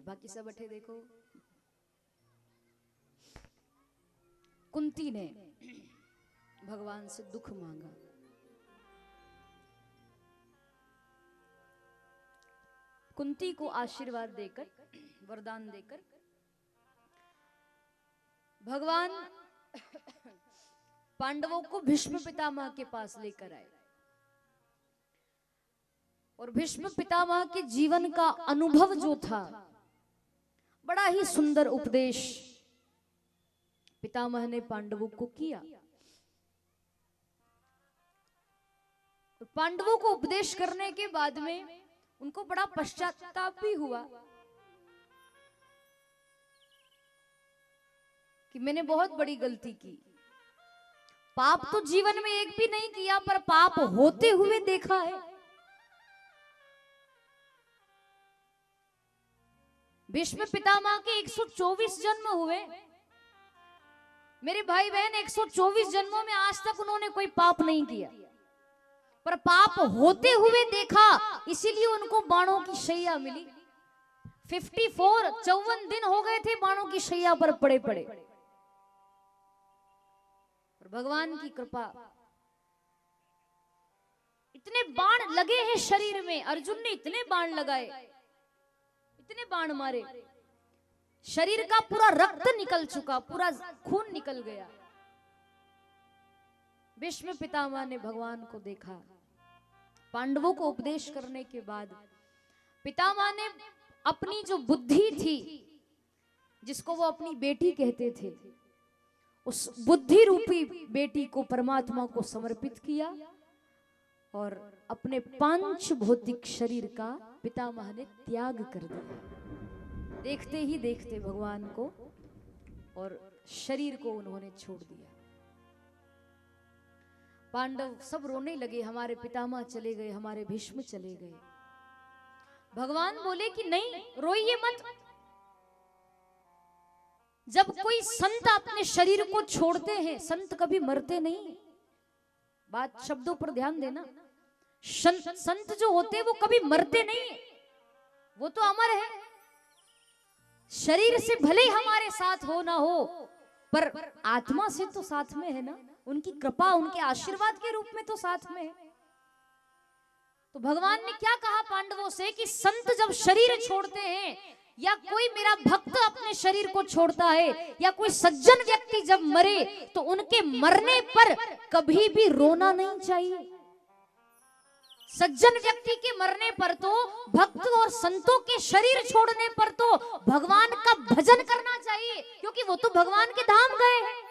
बाकी सब बैठे देखो। कुंती ने भगवान से दुख मांगा। कुंती को आशीर्वाद देकर, वरदान देकर भगवान पांडवों को भीष्म पितामह के पास लेकर आए और भीष्म पितामह के जीवन का अनुभव जो था, बड़ा ही सुंदर उपदेश पितामह ने पांडवों को किया। पांडवों को उपदेश करने के बाद में उनको बड़ा पश्चाताप भी हुआ कि मैंने बहुत बड़ी गलती की। पाप तो जीवन में एक भी नहीं किया, पर पाप होते हुए देखा है। भीष्म पितामह के 124 जन्म हुए, मेरे भाई बहन 124 जन्मों में आज तक उन्होंने कोई पाप नहीं किया, पर पाप होते हुए देखा, इसीलिए उनको बाणों की शैया मिली। 54 दिन हो गए थे बाणों की शैया पर पड़े पड़े। और भगवान की कृपा, इतने बाण लगे हैं शरीर में, अर्जुन ने इतने बाण लगाए, इतने बाण मारे, शरीर का पूरा रक्त निकल चुका, पूरा खून निकल गया। भीष्म पितामह ने भगवान को देखा। पांडवों को उपदेश करने के बाद पितामह ने अपनी जो बुद्धि थी, जिसको वो अपनी बेटी कहते थे, उस बुद्धि रूपी बेटी को परमात्मा को समर्पित किया और अपने पांच भौतिक शरीर का पितामह ने त्याग कर दिया। देखते ही देखते भगवान को और शरीर को उन्होंने छोड़ दिया। पांडव सब रोने लगे, हमारे पितामह चले गए, हमारे भीष्म चले गए। भगवान बोले कि नहीं, रोइए मत। जब कोई संत अपने शरीर को छोड़ते हैं, संत कभी मरते नहीं। बात शब्दों पर ध्यान देना। संत जो होते हैं वो कभी मरते नहीं, वो तो अमर है। शरीर से भले ही हमारे साथ हो ना हो, पर आत्मा से तो साथ में है ना। उनकी कृपा, उनके आशीर्वाद के रूप में तो साथ में है। तो भगवान ने क्या कहा पांडवों से कि संत जब शरीर छोड़ते हैं, या कोई मेरा भक्त अपने शरीर को छोड़ता है, या कोई सज्जन व्यक्ति जब मरे, तो उनके मरने पर कभी भी रोना नहीं चाहिए। सज्जन व्यक्ति के मरने पर तो, भक्त और संतों के शरीर छोड़ने पर तो भगवान का भजन करना चाहिए, क्योंकि वो तो भगवान के धाम गए हैं।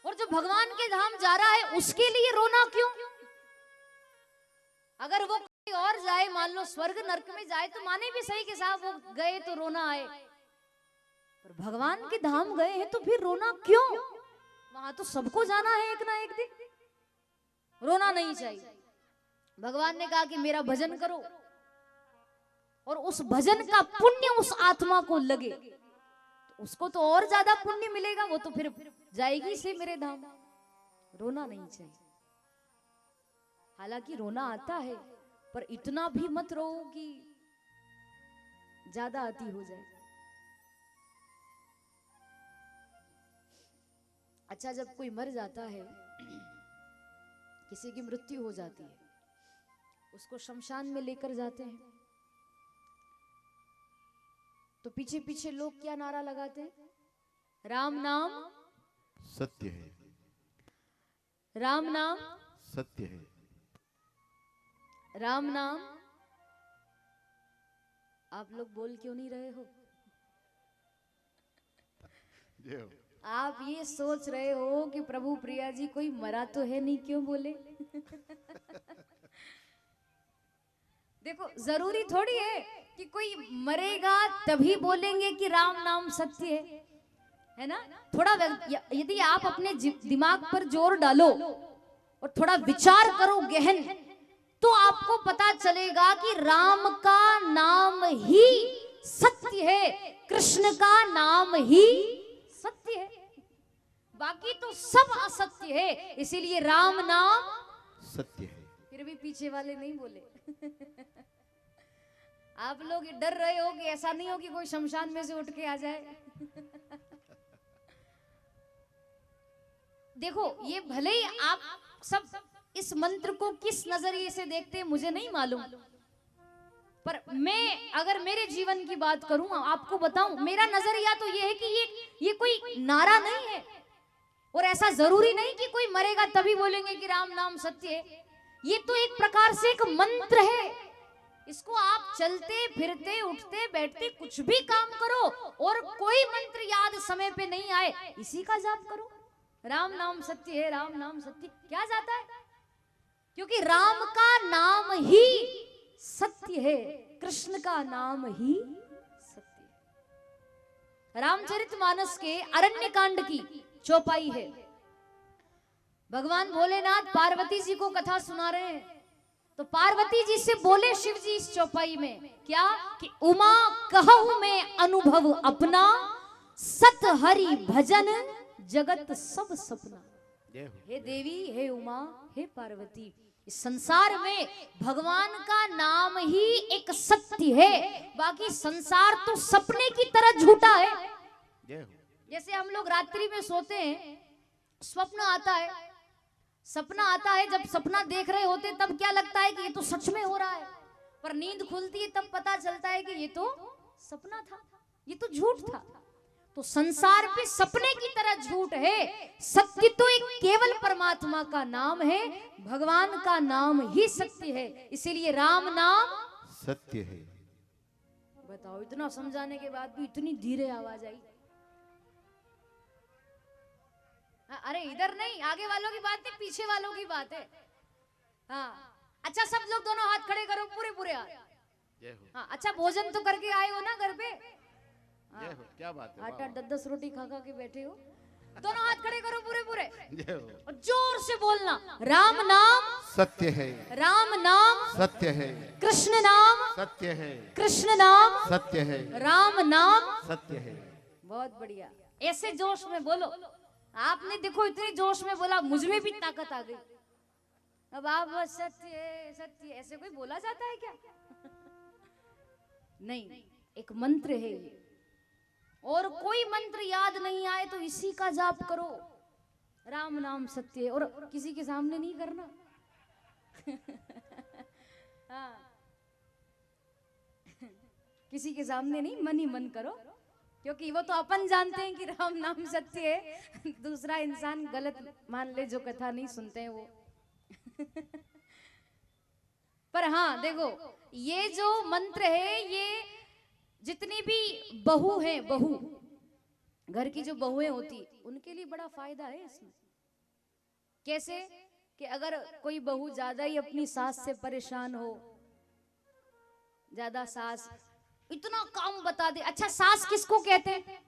और जो भगवान के धाम जा रहा है, उसके लिए रोना क्यों? अगर वो कोई और जाए, मान लो स्वर्ग नरक में जाए, तो माने भी सही कि साहब वो गए तो रोना आए, पर भगवान के धाम गए हैं तो फिर रोना क्यों? वहां तो सबको जाना है एक ना एक दिन, रोना नहीं चाहिए। भगवान ने कहा कि मेरा भजन करो, और उस भजन का पुण्य उस आत्मा को लगे, तो उसको तो और ज्यादा पुण्य मिलेगा, वो तो फिर जाएगी से मेरे धाम। रोना नहीं चाहिए। हालांकि रोना आता है, पर इतना भी मत रो कि ज्यादा अति हो जाए। अच्छा, जब कोई मर जाता है, किसी की मृत्यु हो जाती है, उसको शमशान में लेकर जाते हैं, तो पीछे पीछे लोग क्या नारा लगाते हैं? राम नाम सत्य है, राम नाम सत्य है, राम नाम। आप लोग बोल क्यों नहीं रहे हो? आप ये सोच रहे हो कि प्रभु प्रिया जी कोई मरा तो है नहीं, क्यों बोले? देखो, जरूरी थोड़ी है कि कोई मरेगा तभी बोलेंगे कि राम नाम सत्य है ना। थोड़ा यदि आप अपने दिमाग पर जोर डालो और थोड़ा विचार करो गहन, तो आपको पता चलेगा कि राम का नाम ही सत्य है, कृष्ण का नाम ही सत्य है, बाकी तो सब असत्य है। इसीलिए राम नाम सत्य है। फिर भी पीछे वाले नहीं बोले। आप लोग डर रहे हो कि ऐसा नहीं हो कि कोई शमशान में से उठ के आ जाए। देखो ये भले ही आप सब इस मंत्र को किस नजरिए से देखते हैं मुझे नहीं मालूम, पर मैं अगर मेरे जीवन की बात करूं आपको बताऊं, मेरा नजरिया तो ये है कि ये कोई नारा नहीं है, और ऐसा जरूरी नहीं कि कोई मरेगा तभी बोलेंगे कि राम नाम सत्य है। ये तो एक प्रकार से एक मंत्र है। इसको आप चलते फिरते उठते बैठते कुछ भी काम करो और कोई मंत्र याद समय पे नहीं आए, इसी का जाप करो। राम नाम सत्य है, राम नाम सत्य क्या जाता है, क्योंकि राम का नाम ही सत्य है, कृष्ण का नाम ही सत्य है। रामचरितमानस के अरण्य कांड की चौपाई है। भगवान भोलेनाथ पार्वती जी को कथा सुना रहे हैं, तो पार्वती जी से बोले शिव जी इस चौपाई में क्या कि उमा कहूं मैं अनुभव अपना, सत हरि भजन जगत सब सपना। हे देवी, हे उमा, हे पार्वती, इस संसार में भगवान का नाम ही एक सत्य है, बाकी संसार तो सपने की तरह झूठा है। जैसे हम लोग रात्रि में सोते हैं, स्वप्न आता है, सपना आता है, जब सपना देख रहे होते तब क्या लगता है कि ये तो सच में हो रहा है, पर नींद खुलती है तब पता चलता है कि ये तो सपना था, ये तो झूठ था। तो संसार पे सपने की तरह झूठ है, सत्य तो एक केवल परमात्मा का नाम है, भगवान का नाम ही सत्य है, इसीलिए राम नाम सत्य है। बताओ, इतना समझाने के बाद भी इतनी धीरे आवाज आई। अरे इधर नहीं, आगे वालों की बात नहीं, पीछे वालों की बात है। हाँ अच्छा, सब लोग दोनों हाथ खड़े करो, पूरे पूरे हाथ। हाँ अच्छा, भोजन तो करके आए हो ना घर पे? हाँ। क्या बात है, 8-8 10-10 रोटी खा खा के बैठे हो। दोनों हाथ खड़े करो पूरे पूरे, हो। और जोर से बोलना, राम नाम सत्य है, राम नाम सत्य है, कृष्ण नाम सत्य है, कृष्ण नाम सत्य है, राम नाम सत्य है। बहुत बढ़िया, ऐसे जोश में बोलो। आपने देखो इतनी जोश में बोला, मुझ में भी ताकत आ गई। अब आप बस सत्य सत्य ऐसे कोई बोला जाता है क्या? नहीं, एक मंत्र है ये, और कोई मंत्र याद नहीं आए तो इसी का जाप करो। राम नाम सत्य है, और किसी के सामने नहीं करना। हाँ, किसी के सामने नहीं, मन ही मन करो, क्योंकि वो तो अपन जानते हैं कि राम नाम सत्य है, दूसरा इंसान गलत मान ले जो कथा नहीं सुनते हैं वो। पर हाँ देखो, ये जो मंत्र है, ये जितनी भी बहू है, बहू घर की जो बहुएं होती उनके लिए बड़ा फायदा है इसमें। कैसे कि अगर कोई बहू ज्यादा ही अपनी सास से परेशान हो, ज्यादा सास इतना काम बता दे। अच्छा, सास किसको कहते हैं?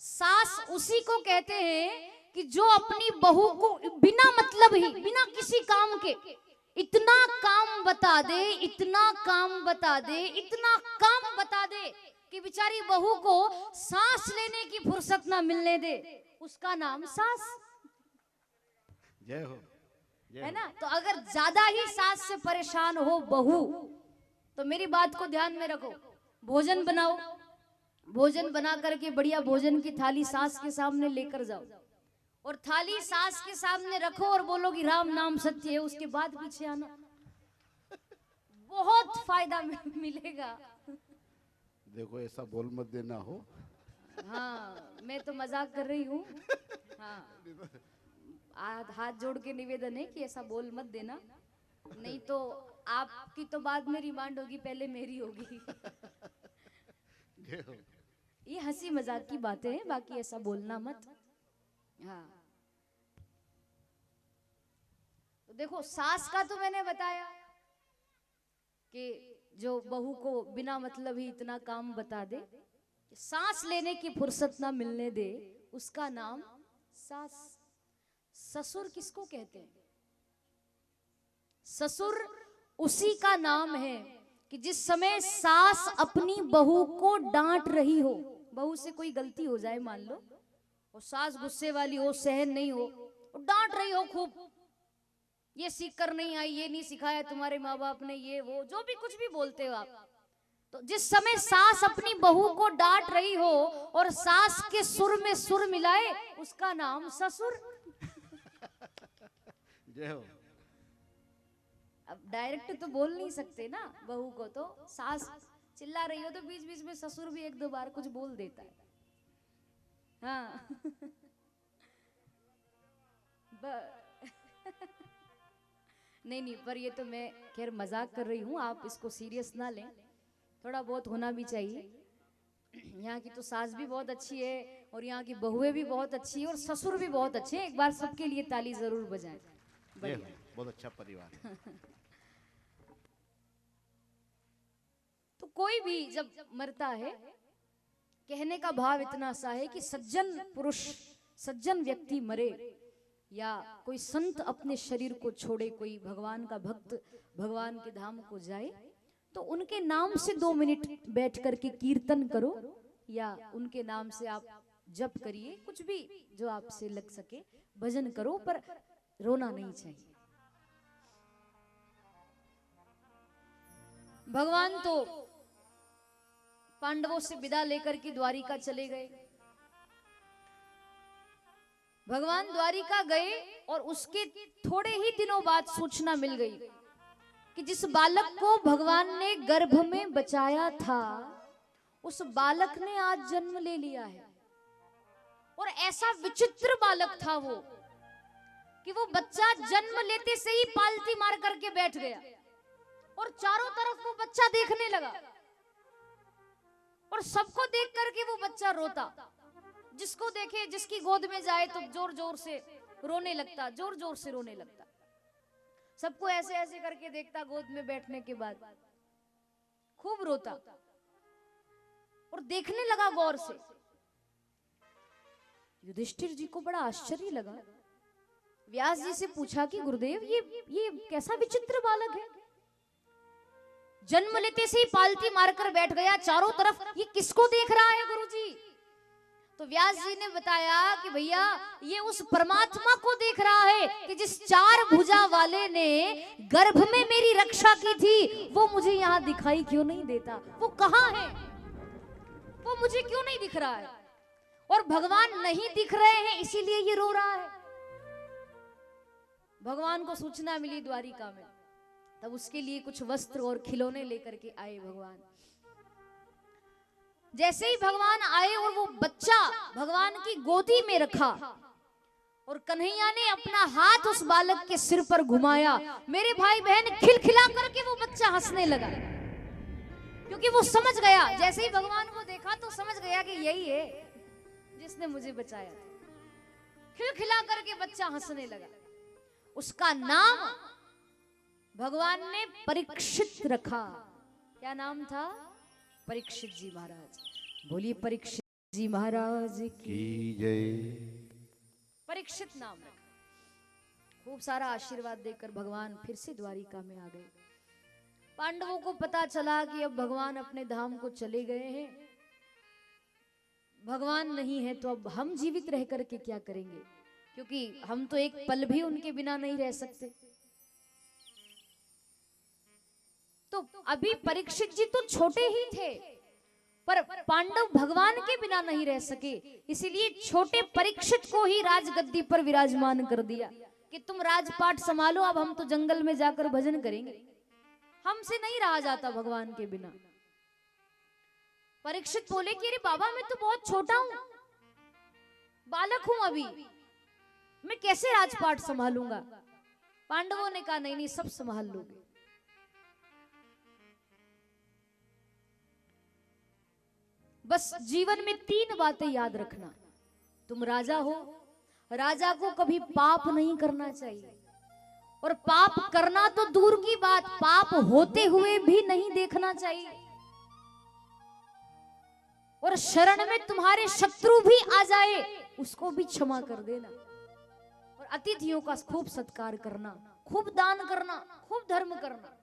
सास उसी को कहते हैं कि जो अपनी बहू को बिना मतलब ही, बिना किसी काम के इतना काम बता दे, इतना काम बता दे, इतना काम बता दे कि बेचारी बहू को सांस लेने की फुर्सत ना मिलने दे, उसका नाम सास। जय हो, है ना? तो अगर ज्यादा ही सास से परेशान हो बहू, तो मेरी बात को ध्यान में रखो, भोजन बनाओ, भोजन बना करके बढ़िया भोजन की थाली सास के सामने लेकर जाओ, और थाली सास के सामने रखो और बोलो कि राम नाम सत्य है, उसके बाद पीछे आना, बहुत फायदा मिलेगा। देखो ऐसा बोल मत देना हो। हाँ, मैं तो मजाक कर रही हूँ। हाँ, हाथ जोड़ के निवेदन है कि ऐसा बोल मत देना, नहीं तो आपकी तो बाद में रिमांड होगी, पहले मेरी होगी। ये हंसी मजाक की बातें हैं, बाकी ऐसा बोलना मत। हाँ, तो देखो सास का तो मैंने बताया कि जो बहू को बिना मतलब ही इतना काम बता दे, सांस लेने की फुर्सत ना मिलने दे, उसका नाम सास। ससुर किसको कहते हैं? ससुर उसी का नाम है कि जिस समय सास अपनी बहू को डांट रही हो, बहू से कोई गलती हो जाए मान लो, और सास गुस्से वाली हो, सहन नहीं हो, और डांट रही हो खूब, ये सीख कर नहीं आई, ये नहीं सिखाया तुम्हारे माँ बाप ने, ये वो जो भी कुछ भी बोलते हो आप, तो जिस समय सास अपनी बहू को डांट रही हो और सास के सुर में सुर मिलाए, उसका नाम ससुर। जय हो। अब डायरेक्ट तो बोल नहीं सकते ना बहू को, तो सास चिल्ला रही हो तो बीच बीच में ससुर भी एक दो बार कुछ बोल देता है। हाँ नहीं नहीं, पर ये तो मैं खैर मजाक कर रही हूँ, आप इसको सीरियस ना लें, थोड़ा बहुत होना भी चाहिए। यहाँ की तो सास भी बहुत अच्छी है और यहाँ की बहुएं भी बहुत अच्छी है और ससुर भी बहुत अच्छे हैं। एक बार सबके लिए ताली जरूर बजाएं। जय हो, बहुत अच्छा परिवार है। तो कोई भी जब मरता है, कहने का भाव इतना सा है कि सज्जन पुरुष, सज्जन व्यक्ति मरे या कोई संत अपने शरीर को छोड़े, कोई भगवान का भक्त भगवान के धाम को जाए, तो उनके नाम से 2 मिनट बैठ करके कीर्तन करो या उनके नाम से आप जप करिए, कुछ भी जो आपसे लग सके भजन करो, पर रोना नहीं चाहिए। भगवान तो पांडवों से विदा लेकर के द्वारिका चले गए। भगवान द्वारिका गए और उसके थोड़े ही दिनों बाद सूचना मिल गई कि जिस बालक को भगवान ने गर्भ में बचाया था, उस बालक ने आज जन्म ले लिया है। और ऐसा विचित्र बालक था वो कि वो बच्चा जन्म लेते से ही पालती मार करके बैठ गया और चारों तरफ वो बच्चा देखने लगा और सबको देख करके वो बच्चा रोता। जिसको देखे, जिसकी गोद में जाए तो जोर जोर से रोने लगता, जोर जोर से रोने लगता। सबको ऐसे ऐसे करके देखता, गोद में बैठने के बाद खूब रोता और देखने लगा गौर से। युधिष्ठिर जी को बड़ा आश्चर्य लगा। व्यास जी से पूछा कि गुरुदेव ये कैसा विचित्र बालक है, जन्म लेते से ही पालती मारकर बैठ गया, चारों तरफ ये किसको देख रहा है गुरुजी? तो व्यास जी ने बताया कि भैया ये उस परमात्मा को देख रहा है कि जिस 4 भुजा वाले ने गर्भ में मेरी रक्षा की थी, वो मुझे यहाँ दिखाई क्यों नहीं देता? वो कहाँ है? वो मुझे क्यों नहीं दिख रहा है? और भगवान नहीं दिख रहे हैं इसीलिए ये रो रहा है। भगवान को सूचना मिली द्वारिका में, तब उसके लिए कुछ वस्त्र और खिलौने लेकर के आए भगवान। जैसे ही भगवान आए और वो बच्चा भगवान की गोदी में रखा और कन्हैया ने अपना हाथ उस बालक के सिर पर घुमाया, मेरे भाई बहन खिलखिला करके वो बच्चा हंसने लगा, क्योंकि वो समझ गया, जैसे ही भगवान को देखा तो समझ गया कि यही है जिसने मुझे बचाया था। खिलखिला करके बच्चा हंसने लगा। उसका नाम भगवान ने परीक्षित रखा। क्या नाम था? परीक्षित जी महाराज। बोलिए परीक्षित जी महाराज की जय। परीक्षित नाम रखा। खूब सारा आशीर्वाद देकर भगवान फिर से द्वारिका में आ गए। पांडवों को पता चला कि अब भगवान अपने धाम को चले गए हैं, भगवान नहीं है तो अब हम जीवित रह करके क्या करेंगे, क्योंकि हम तो एक पल भी उनके बिना नहीं रह सकते। तो अभी परीक्षित जी तो छोटे ही थे, पर पांडव भगवान के बिना नहीं रह सके, इसीलिए छोटे परीक्षित को ही राजगद्दी पर विराजमान कर दिया कि तुम राजपाट संभालो, अब हम तो जंगल में जाकर भजन करेंगे, हमसे नहीं रहा जाता भगवान के बिना। परीक्षित बोले कि अरे बाबा मैं तो बहुत छोटा हूं, बालक हूं, अभी मैं कैसे राजपाट संभालूंगा? पांडवों ने कहा नहीं नहीं, सब संभाल लोगे। बस जीवन में 3 बातें याद रखना। तुम राजा हो, राजा को कभी पाप नहीं करना चाहिए, और पाप करना तो दूर की बात, पाप होते हुए भी नहीं देखना चाहिए। और शरण में तुम्हारे शत्रु भी आ जाए उसको भी क्षमा कर देना, और अतिथियों का खूब सत्कार करना, खूब दान करना, खूब धर्म करना,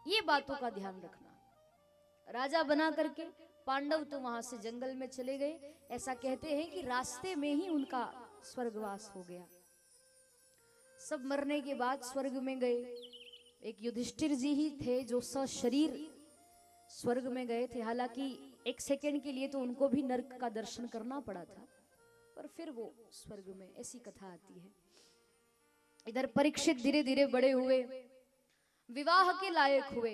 ये बातों का ध्यान रखना। राजा बना करके पांडव तो वहां से जंगल में चले गए। ऐसा कहते हैं कि रास्ते में ही उनका स्वर्गवास हो गया। सब मरने के बाद स्वर्ग में गए। एक युधिष्ठिर जी ही थे जो सशरीर स्वर्ग में गए थे। हालांकि एक सेकंड के लिए तो उनको भी नरक का दर्शन करना पड़ा था, पर फिर वो स्वर्ग में, ऐसी कथा आती है। इधर परीक्षित धीरे धीरे बड़े हुए, विवाह के लायक हुए।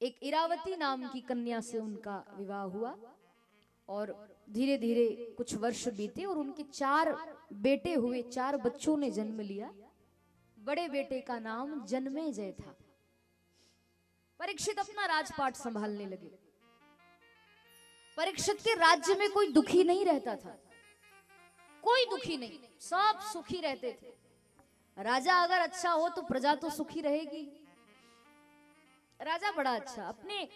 एक इरावती नाम की कन्या से उनका विवाह हुआ और धीरे धीरे कुछ वर्ष बीते और उनके 4 बेटे हुए, 4 बच्चों ने जन्म लिया। बड़े बेटे का नाम जन्मेजय था। परीक्षित अपना राजपाट संभालने लगे। परीक्षित के राज्य में कोई दुखी नहीं रहता था, कोई दुखी नहीं, सब सुखी रहते थे। राजा अगर अच्छा हो तो प्रजा तो सुखी रहेगी। राजा बड़ा अच्छा अपने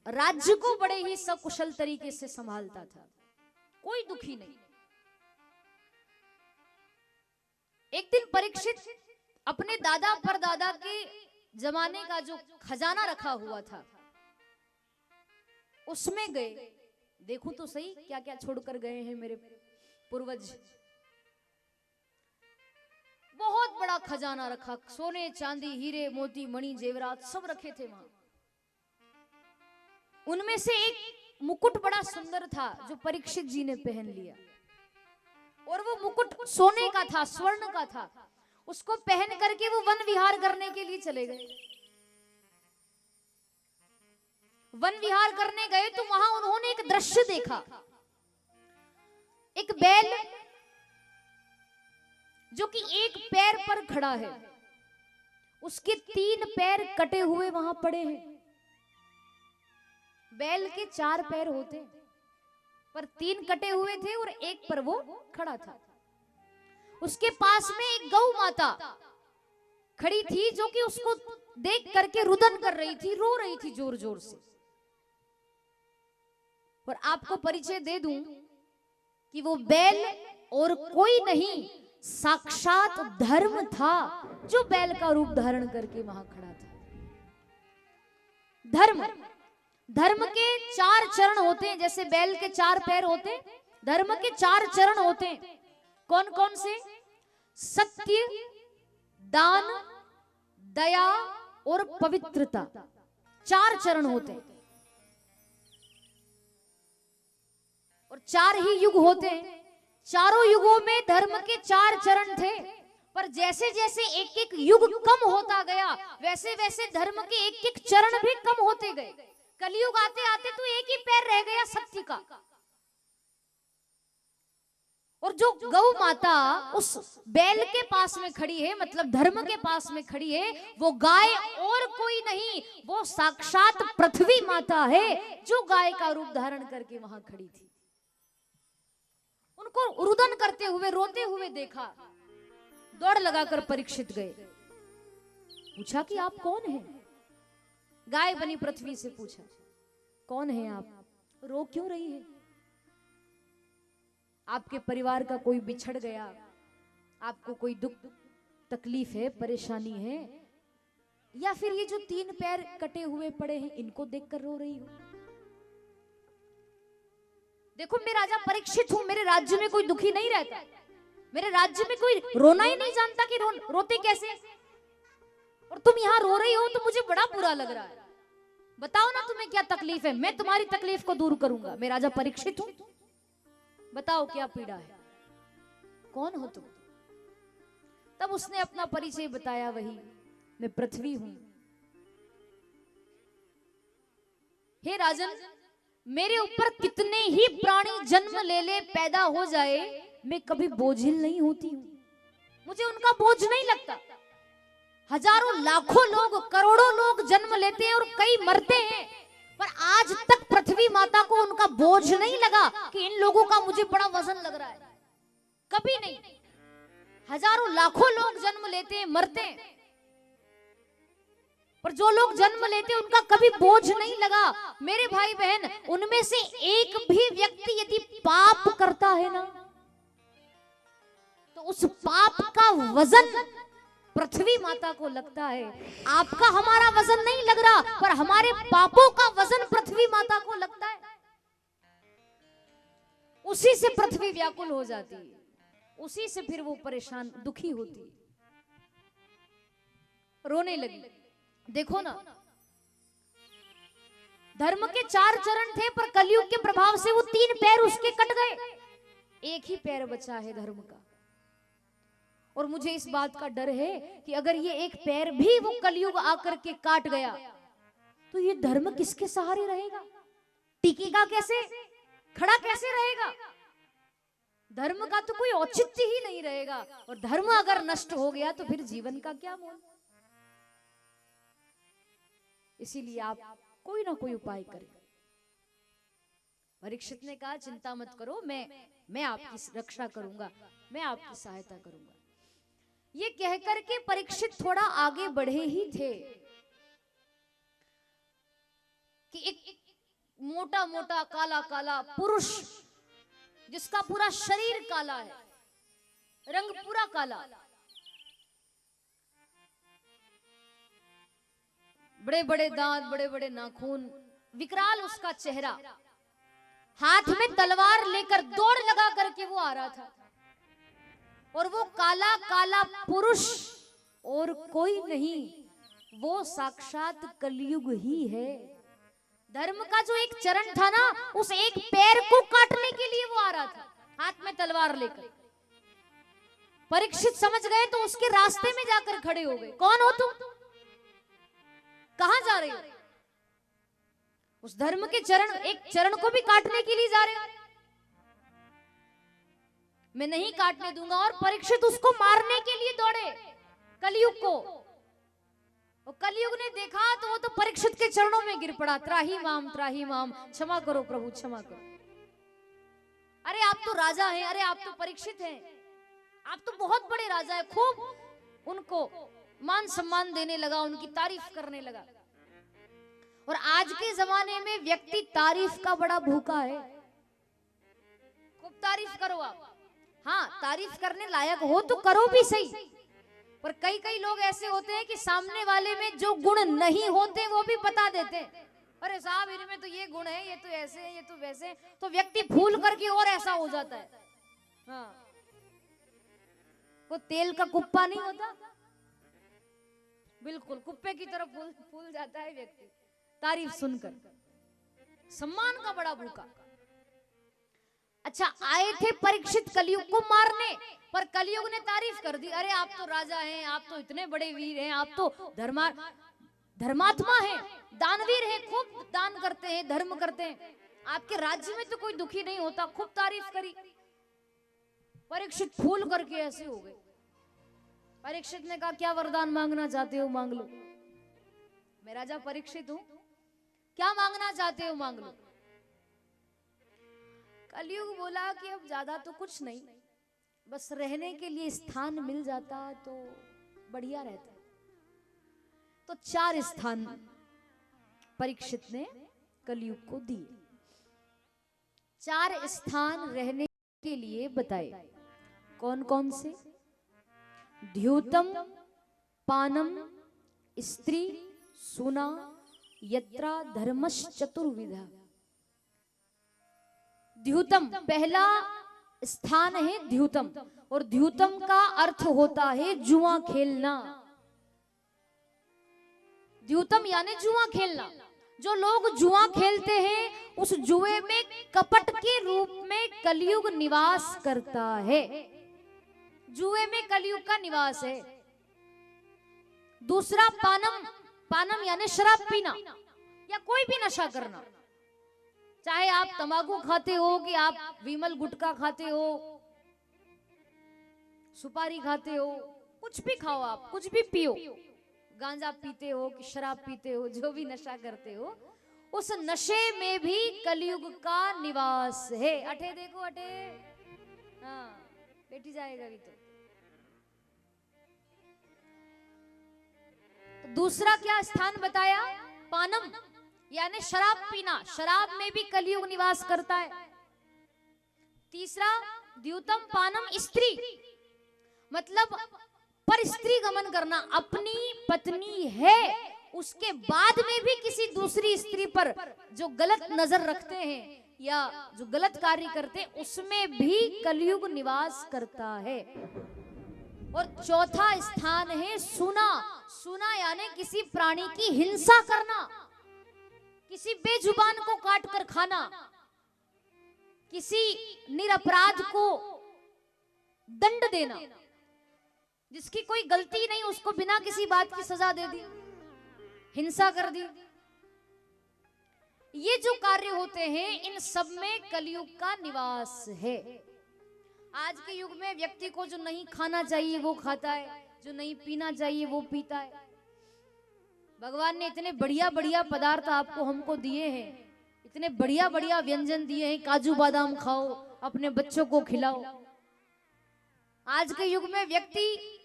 राज्य को बड़े ही सकुशल तरीके से संभालता था, कोई दुखी नहीं। एक दिन परीक्षित अपने दादा परदादा के जमाने का जो खजाना रखा हुआ था उसमें गए। देखूं तो सही क्या क्या छोड़कर गए हैं मेरे पूर्वज। बहुत बड़ा खजाना रखा, सोने चांदी हीरे मोती मणि जेवरात सब रखे थे वहां। उनमें से एक मुकुट बड़ा सुंदर था जो परीक्षित जी ने पहन लिया, और वो मुकुट सोने का था, स्वर्ण का था। उसको पहन करके वो वन विहार करने के लिए चले गए। वन विहार करने गए तो वहां उन्होंने एक दृश्य देखा। एक बैल जो कि एक पैर पर खड़ा है, उसके 3 पैर कटे हुए वहां पड़े हैं। बैल के 4 पैर होते पर 3 कटे हुए थे और एक पर वो खड़ा था। उसके पास में एक गौ माता खड़ी थी जो कि उसको देख करके रुदन कर रही थी, रो रही थी जोर जोर से। और आपको परिचय दे दूं कि वो बैल और कोई नहीं, साक्षात धर्म था जो बैल का रूप धारण करके वहां खड़ा था। धर्म, धर्म के 4 चरण होते हैं, जैसे बैल के 4 पैर होते, धर्म के 4 चरण होते हैं। कौन कौन से? सत्य, दान, दया और पवित्रता, 4 चरण होते हैं। और 4 ही युग होते हैं। चारों युगों में धर्म के 4 चरण थे, पर जैसे जैसे एक एक युग कम होता गया वैसे वैसे धर्म के एक एक चरण भी कम होते गए। कलयुग आते आते तो एक ही पैर रह गया सत्य का। और जो गौ माता उस बैल के पास में खड़ी है, मतलब धर्म के पास में खड़ी है, वो गाय और कोई नहीं, वो साक्षात पृथ्वी माता है जो गाय का रूप धारण करके वहां खड़ी थी। उनको रुदन करते हुए, रोते हुए देखा। दौड़ लगाकर परीक्षित गए, पूछा कि आप कौन हैं? गाय बनी पृथ्वी से पूछा, कौन है आप, रो क्यों रही है? आपके परिवार का कोई बिछड़ गया, आपको कोई दुख तकलीफ है, परेशानी है, या फिर ये जो 3 पैर कटे हुए पड़े हैं इनको देखकर रो रही हो? देखो मैं राजा परीक्षित हूं, मेरे राज्य में कोई दुखी नहीं रहता, मेरे राज्य में कोई रोना ही नहीं जानता कि रोते कैसे। और तुम यहां रो रही हो तो मुझे बड़ा बुरा लग रहा है। बताओ ना तुम्हें क्या तकलीफ है, मैं तुम्हारी तकलीफ को दूर करूंगा। मैं राजा परीक्षित हूं, बताओ क्या पीड़ा है, कौन हो तुम? तब उसने अपना परिचय बताया, वही मैं पृथ्वी हूं। हे राजन, मेरे ऊपर कितने ही प्राणी जन्म ले ले, पैदा हो जाए, मैं कभी बोझिल नहीं होती हूं, मुझे उनका बोझ नहीं लगता। हजारों लाखों लोग, करोड़ों लोग जन्म लेते हैं और कई मरते हैं, पर आज तक पृथ्वी माता को उनका बोझ नहीं लगा कि इन लोगों का मुझे बड़ा वजन लग रहा है, कभी नहीं। हजारों लाखों लोग जन्म लेते हैं, मरते हैं, पर जो लोग जन्म लेते हैं उनका कभी बोझ नहीं लगा। मेरे भाई बहन, उनमें से एक भी व्यक्ति यदि पाप करता है ना, तो उस पाप का वजन पृथ्वी माता को लगता है। आपका हमारा वजन नहीं लग रहा, पर हमारे पापों का वजन पृथ्वी माता को लगता है। उसी से पृथ्वी व्याकुल हो जाती है, उसी से फिर वो परेशान दुखी होती है, रोने लगी। देखो ना, धर्म के 4 चरण थे, पर कलयुग के प्रभाव से वो 3 पैर उसके कट गए, एक ही पैर बचा है धर्म का। और मुझे इस बात का डर है कि अगर ये एक पैर भी वो कलयुग आकर के काट गया तो ये धर्म किसके सहारे रहेगा? टिकेगा कैसे? खड़ा कैसे रहेगा? धर्म का तो कोई औचित्य ही नहीं रहेगा, और धर्म अगर नष्ट हो गया तो फिर जीवन का क्या मोल? इसीलिए आप कोई ना कोई उपाय करें। परीक्षित ने कहा चिंता मत करो, मैं आपकी रक्षा करूंगा, मैं आपकी सहायता करूंगा। ये कहकर के परीक्षित थोड़ा आगे बढ़े ही थे कि एक मोटा मोटा काला काला पुरुष, जिसका पूरा शरीर काला है, रंग पूरा काला, बड़े बड़े दांत, बड़े बड़े नाखून, विकराल उसका चेहरा, हाथ में तलवार लेकर दौड़ लगा करके वो आ रहा था। और वो काला काला पुरुष और कोई नहीं, वो साक्षात कलयुग ही है। धर्म का जो एक चरण था ना, उस एक पैर को काटने के लिए वो आ रहा था, हाथ में तलवार लेकर। परीक्षित समझ गए तो उसके रास्ते में जाकर खड़े हो गए। कौन हो तुम? कहां जा रहे हो? उस धर्म के चरण, एक चरण को भी काटने के लिए जा रहे हो? मैं नहीं काटने दूंगा। और परीक्षित उसको मारने के लिए दौड़े, कलयुग को। और कलयुग ने देखा तो वो तो परीक्षित के चरणों में गिर पड़ा, त्राही माम, क्षमा करो प्रभु, क्षमा करो। अरे आप तो राजा हैं, अरे आप तो परीक्षित हैं, आप तो बहुत बड़े राजा हैं। खूब उनको मान सम्मान देने लगा, उनकी तारीफ करने लगा। और आज के जमाने में व्यक्ति तारीफ का बड़ा भूखा है। खूब तारीफ करो आप, हाँ तारीफ करने लायक हो तो करो भी सही, पर कई कई लोग ऐसे होते हैं कि सामने वाले में जो गुण नहीं होते वो भी बता देते हैं। अरे साहब इनमें तो ये गुण है, ये तो ऐसे है, ये तो वैसे है, तो व्यक्ति फूल करके और ऐसा हो जाता है। हाँ, वो तेल का कुप्पा नहीं होता, बिल्कुल कुप्पे की तरफ फूल जाता है व्यक्ति तारीफ सुनकर। सम्मान का बड़ा भूखा। अच्छा, आए थे परीक्षित कलयुग को मारने, पर कलयुग ने तारीफ कर दी। अरे आप तो राजा हैं, आप तो इतने बड़े वीर हैं, आप तो धर्मात्मा हैं, दानवीर हैं, खूब दान करते हैं, धर्म करते हैं, आपके राज्य में तो कोई दुखी नहीं होता। खूब तारीफ करी। परीक्षित फूल करके ऐसे हो गए। परीक्षित ने कहा क्या वरदान मांगना चाहते हो मांग लो, मैं राजा परीक्षित हूं, क्या मांगना चाहते हो मांग लो। कलयुग बोला कि अब ज्यादा तो कुछ नहीं, बस रहने के लिए स्थान मिल जाता तो बढ़िया रहता। तो 4 स्थान परीक्षित ने कलयुग को दिए। 4 स्थान रहने के लिए बताए। कौन कौन से? द्यूतम, पानम, स्त्री, सुना, यत्रा धर्मश्चतुर्विधा। द्यूतम पहला स्थान है, द्यूतम, और द्यूतम का अर्थ होता है जुआ खेलना। द्यूतम यानी जुआ खेलना। जो लोग जुआ खेलते हैं उस जुए में कपट के रूप में कलयुग निवास करता है। जुए में कलयुग का निवास है। दूसरा पानम, पानम यानी शराब पीना या कोई भी नशा करना, चाहे आप तंबाकू खाते हो कि आप विमल गुटखा खाते हो, सुपारी खाते हो, कुछ भी खाओ, आप कुछ भी पियो, गांजा पीते हो कि शराब पीते हो, जो भी नशा करते हो, उस नशे में भी कलयुग का निवास है। अठे देखो अठे, हाँ बैठी जाएगा भी तो दूसरा क्या स्थान बताया? पानम यानी शराब पीना, शराब में भी कलयुग निवास करता है। तीसरा द्यूतम पानम, स्त्री मतलब पर स्त्री गमन करना, अपनी पत्नी है उसके बाद में भी किसी दूसरी स्त्री पर जो गलत नजर रखते हैं या जो गलत कार्य करते हैं उसमें भी कलयुग निवास करता है। और चौथा स्थान है सूना। सूना यानी किसी प्राणी की हिंसा करना, किसी बेजुबान को काट कर खाना, किसी निरपराध को दंड देना, जिसकी कोई गलती नहीं उसको बिना किसी बात की सजा दे दी, हिंसा कर दी। ये जो कार्य होते हैं इन सब में कलयुग का निवास है। आज के युग में व्यक्ति को जो नहीं खाना चाहिए वो खाता है, जो नहीं पीना चाहिए वो पीता है। भगवान ने इतने बढ़िया बढ़िया पदार्थ आपको हमको दिए हैं, इतने बढ़िया बढ़िया व्यंजन दिए हैं, काजू बादाम खाओ, अपने बच्चों को खिलाओ। आज के युग में व्यक्ति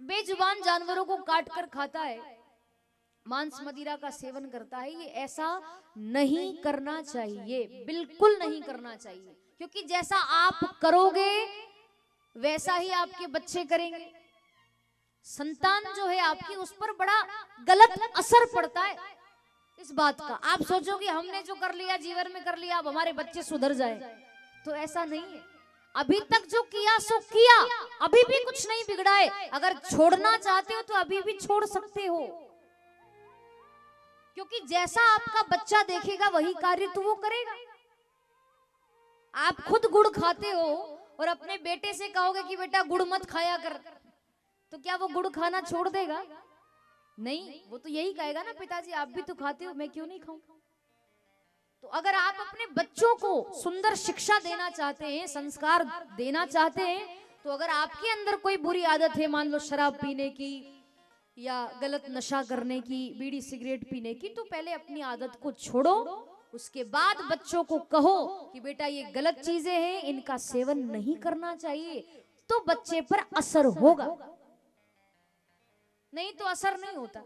बेजुबान जानवरों को काट कर खाता है, मांस मदिरा का सेवन करता है। ये ऐसा नहीं करना चाहिए, बिल्कुल नहीं करना चाहिए, क्योंकि जैसा आप करोगे वैसा ही आपके बच्चे करेंगे। संतान जो है आपकी, उस पर बड़ा गलत असर पड़ता है इस बात का। आप सोचोगे हमने जो कर लिया जीवन में कर लिया, अब हमारे बच्चे सुधर जाए, तो ऐसा नहीं है। अभी तक जो किया सो किया, अभी भी कुछ नहीं बिगड़ा है। अगर छोड़ना चाहते हो तो अभी भी छोड़ सकते हो, क्योंकि जैसा आपका बच्चा देखेगा वही कार्य तो वो करेगा। आप खुद गुड़ खाते हो और अपने बेटे से कहोगे कि बेटा गुड़ मत खाया कर, तो क्या वो गुड़ खाना छोड़ देगा? नहीं, वो तो यही कहेगा ना, पिताजी आप भी तो खाते हो, मैं क्यों नहीं खाऊं। तो अगर आप अपने बच्चों को सुंदर शिक्षा देना चाहते हैं, संस्कार देना चाहते हैं, तो अगर आपके अंदर कोई बुरी आदत है, मान लो शराब पीने की या गलत नशा करने की, बीड़ी सिगरेट पीने की, तो पहले अपनी आदत को छोड़ो। उसके बाद बच्चों को कहो कि बेटा ये गलत चीजें हैं, इनका सेवन नहीं करना चाहिए, तो बच्चे पर असर होगा, नहीं तो असर नहीं होता।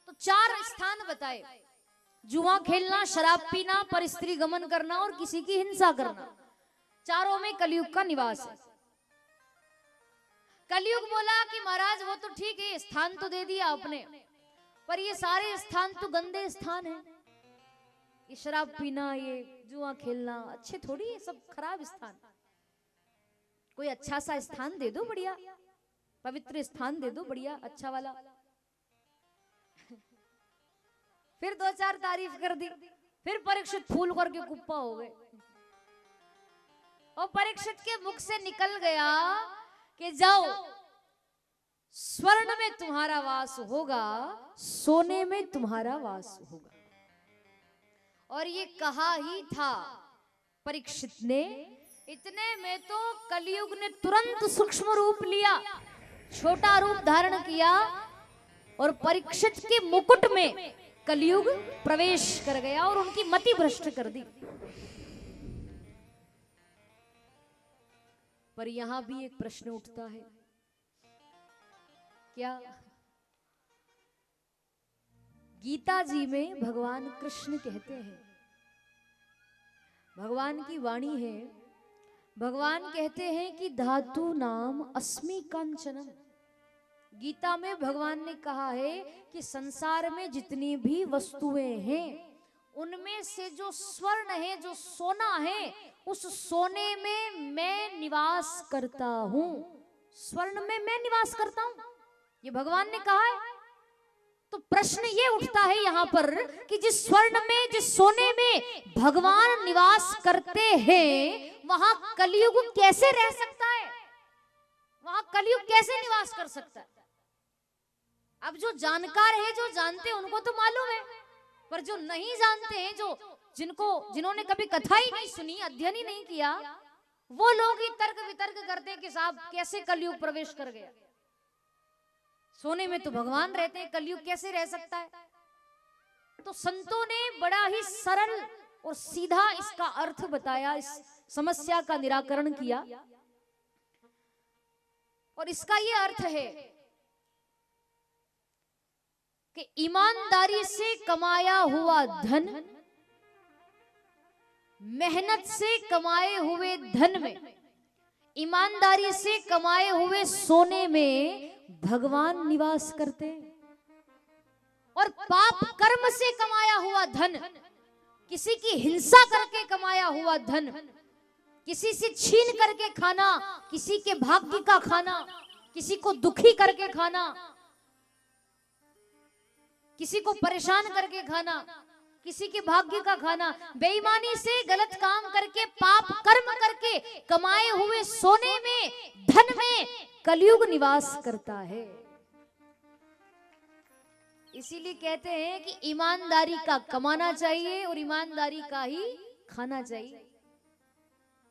तो 4 स्थान बताए: जुआ खेलना, शराब पीना, पर स्त्री गमन करना और किसी की हिंसा करना। चारों में कलयुग का निवास है। कलयुग बोला कि महाराज वो तो ठीक है, स्थान तो दे दिया आपने, पर ये सारे स्थान तो गंदे स्थान हैं। ये शराब पीना, ये जुआ खेलना अच्छे थोड़ी, ये सब खराब स्थान। कोई अच्छा सा स्थान दे दो, बढ़िया पवित्र स्थान दे दो, बढ़िया अच्छा वाला। फिर 2-4 तारीफ कर दी, फिर परीक्षित फूल करके कुप्पा हो गए। और परीक्षित के मुख से निकल गया कि जाओ, स्वर्ण में तुम्हारा वास होगा, सोने में तुम्हारा वास होगा। और ये कहा ही था परीक्षित ने। इतने में तो कलयुग ने तुरंत सूक्ष्म रूप लिया, छोटा रूप धारण किया, और परीक्षित के मुकुट में कलयुग प्रवेश कर गया और उनकी मति भ्रष्ट कर दी। पर यहां भी एक प्रश्न उठता है, क्या गीता जी में भगवान कृष्ण कहते हैं, भगवान की वाणी है, भगवान कहते हैं कि धातु नाम अस्मि कांचनम। गीता में भगवान ने कहा है कि संसार में जितनी भी वस्तुएं हैं उनमें से जो स्वर्ण है, जो सोना है, उस सोने में मैं निवास करता हूं। स्वर्ण में मैं निवास करता हूं, ये भगवान ने कहा है। तो प्रश्न ये उठता है यहां पर कि जिस स्वर्ण में, जिस सोने में भगवान निवास करते हैं, वहां कलयुग कैसे रह सकता है? वहां कलयुग कैसे निवास कर सकता है? अब जो जानकार है, जो जानते हैं, उनको तो मालूम है, पर जो नहीं जानते हैं, जिन्होंने कभी कथा ही नहीं सुनी, अध्ययन ही नहीं किया, वो लोग ही तर्क वितर्क करते हैं कि साहब कैसे कलयुग प्रवेश कर गया। सोने में तो भगवान रहते हैं, कलयुग कैसे रह सकता है? तो संतों ने बड़ा ही सरल और सीधा इसका अर्थ बताया, इस समस्या का निराकरण किया। और इसका यह अर्थ है कि ईमानदारी से कमाया हुआ धन, मेहनत से कमाए हुए धन में, ईमानदारी से कमाए हुए सोने में भगवान निवास करते हैं। और पाप कर्म से कमाया हुआ धन, किसी की हिंसा करके कमाया हुआ धन, किसी से छीन करके खाना, किसी के भाग्य का खाना, किसी को दुखी करके खाना, किसी को परेशान करके खाना, किसी के भाग्य का खाना, बेईमानी से गलत काम करके, पाप कर्म करके कमाए हुए सोने में, धन में कलयुग निवास करता है। इसीलिए कहते हैं कि ईमानदारी का कमाना चाहिए और ईमानदारी का ही खाना चाहिए,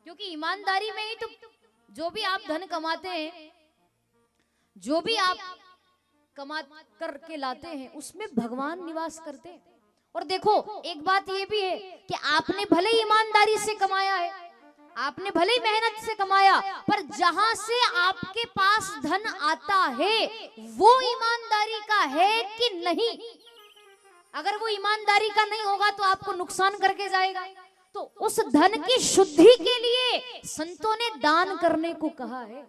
क्योंकि ईमानदारी में ही तो जो भी आप धन कमाते हैं, जो भी आप कमा करके लाते हैं, उसमें भगवान निवास करते हैं। और देखो एक बात ये भी है कि आपने भले ही ईमानदारी से कमाया है, आपने भले ही मेहनत से कमाया, पर जहां से आपके पास धन आता है वो ईमानदारी का है कि नहीं। अगर वो ईमानदारी का नहीं होगा तो आपको नुकसान करके जाएगा। तो उस धन की शुद्धि के लिए संतों ने दान करने को कहा है,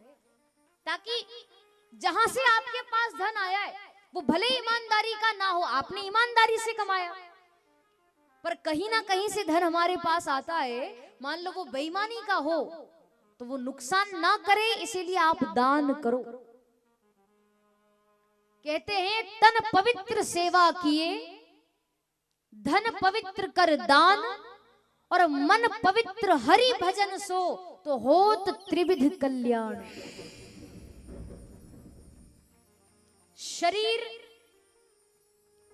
ताकि जहां से आपके पास धन आया है वो भले ईमानदारी का ना हो, आपने ईमानदारी से कमाया, पर कहीं ना कहीं से धन हमारे पास आता है, मान लो वो बेईमानी का हो, तो वो नुकसान ना करे, इसीलिए आप दान करो। कहते हैं तन पवित्र सेवा किए, धन पवित्र कर दान, और मन पवित्र हरि भजन सो, तो होत त्रिविध कल्याण। शरीर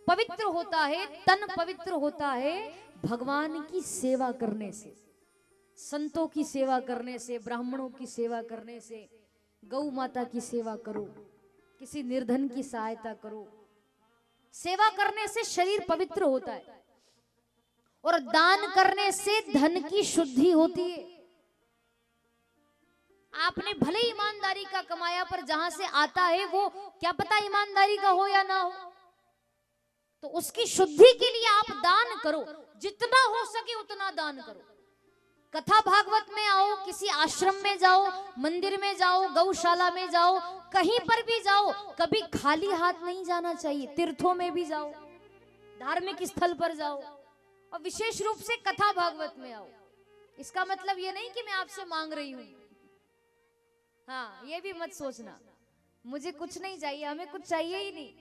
पवित्र होता है, तन पवित्र होता है भगवान की सेवा करने से, संतों की सेवा करने से, ब्राह्मणों की सेवा करने से। गौ माता की सेवा करो, किसी निर्धन की सहायता करो, सेवा करने से शरीर पवित्र होता है, और दान करने से धन की शुद्धि होती है। आपने भले ईमानदारी का कमाया, पर जहां से आता है वो क्या पता ईमानदारी का हो या ना हो, तो उसकी शुद्धि के लिए आप दान करो, जितना हो सके उतना दान करो। कथा भागवत में आओ, किसी आश्रम में जाओ, मंदिर में जाओ, गौशाला में जाओ, कहीं पर भी जाओ, कभी खाली हाथ नहीं जाना चाहिए। तीर्थों में भी जाओ, धार्मिक स्थल पर जाओ, और विशेष रूप से कथा भागवत में आओ। इसका मतलब ये नहीं कि मैं आपसे मांग रही हूं, हाँ ये भी मत सोचना मुझे कुछ नहीं चाहिए, हमें कुछ चाहिए ही नहीं,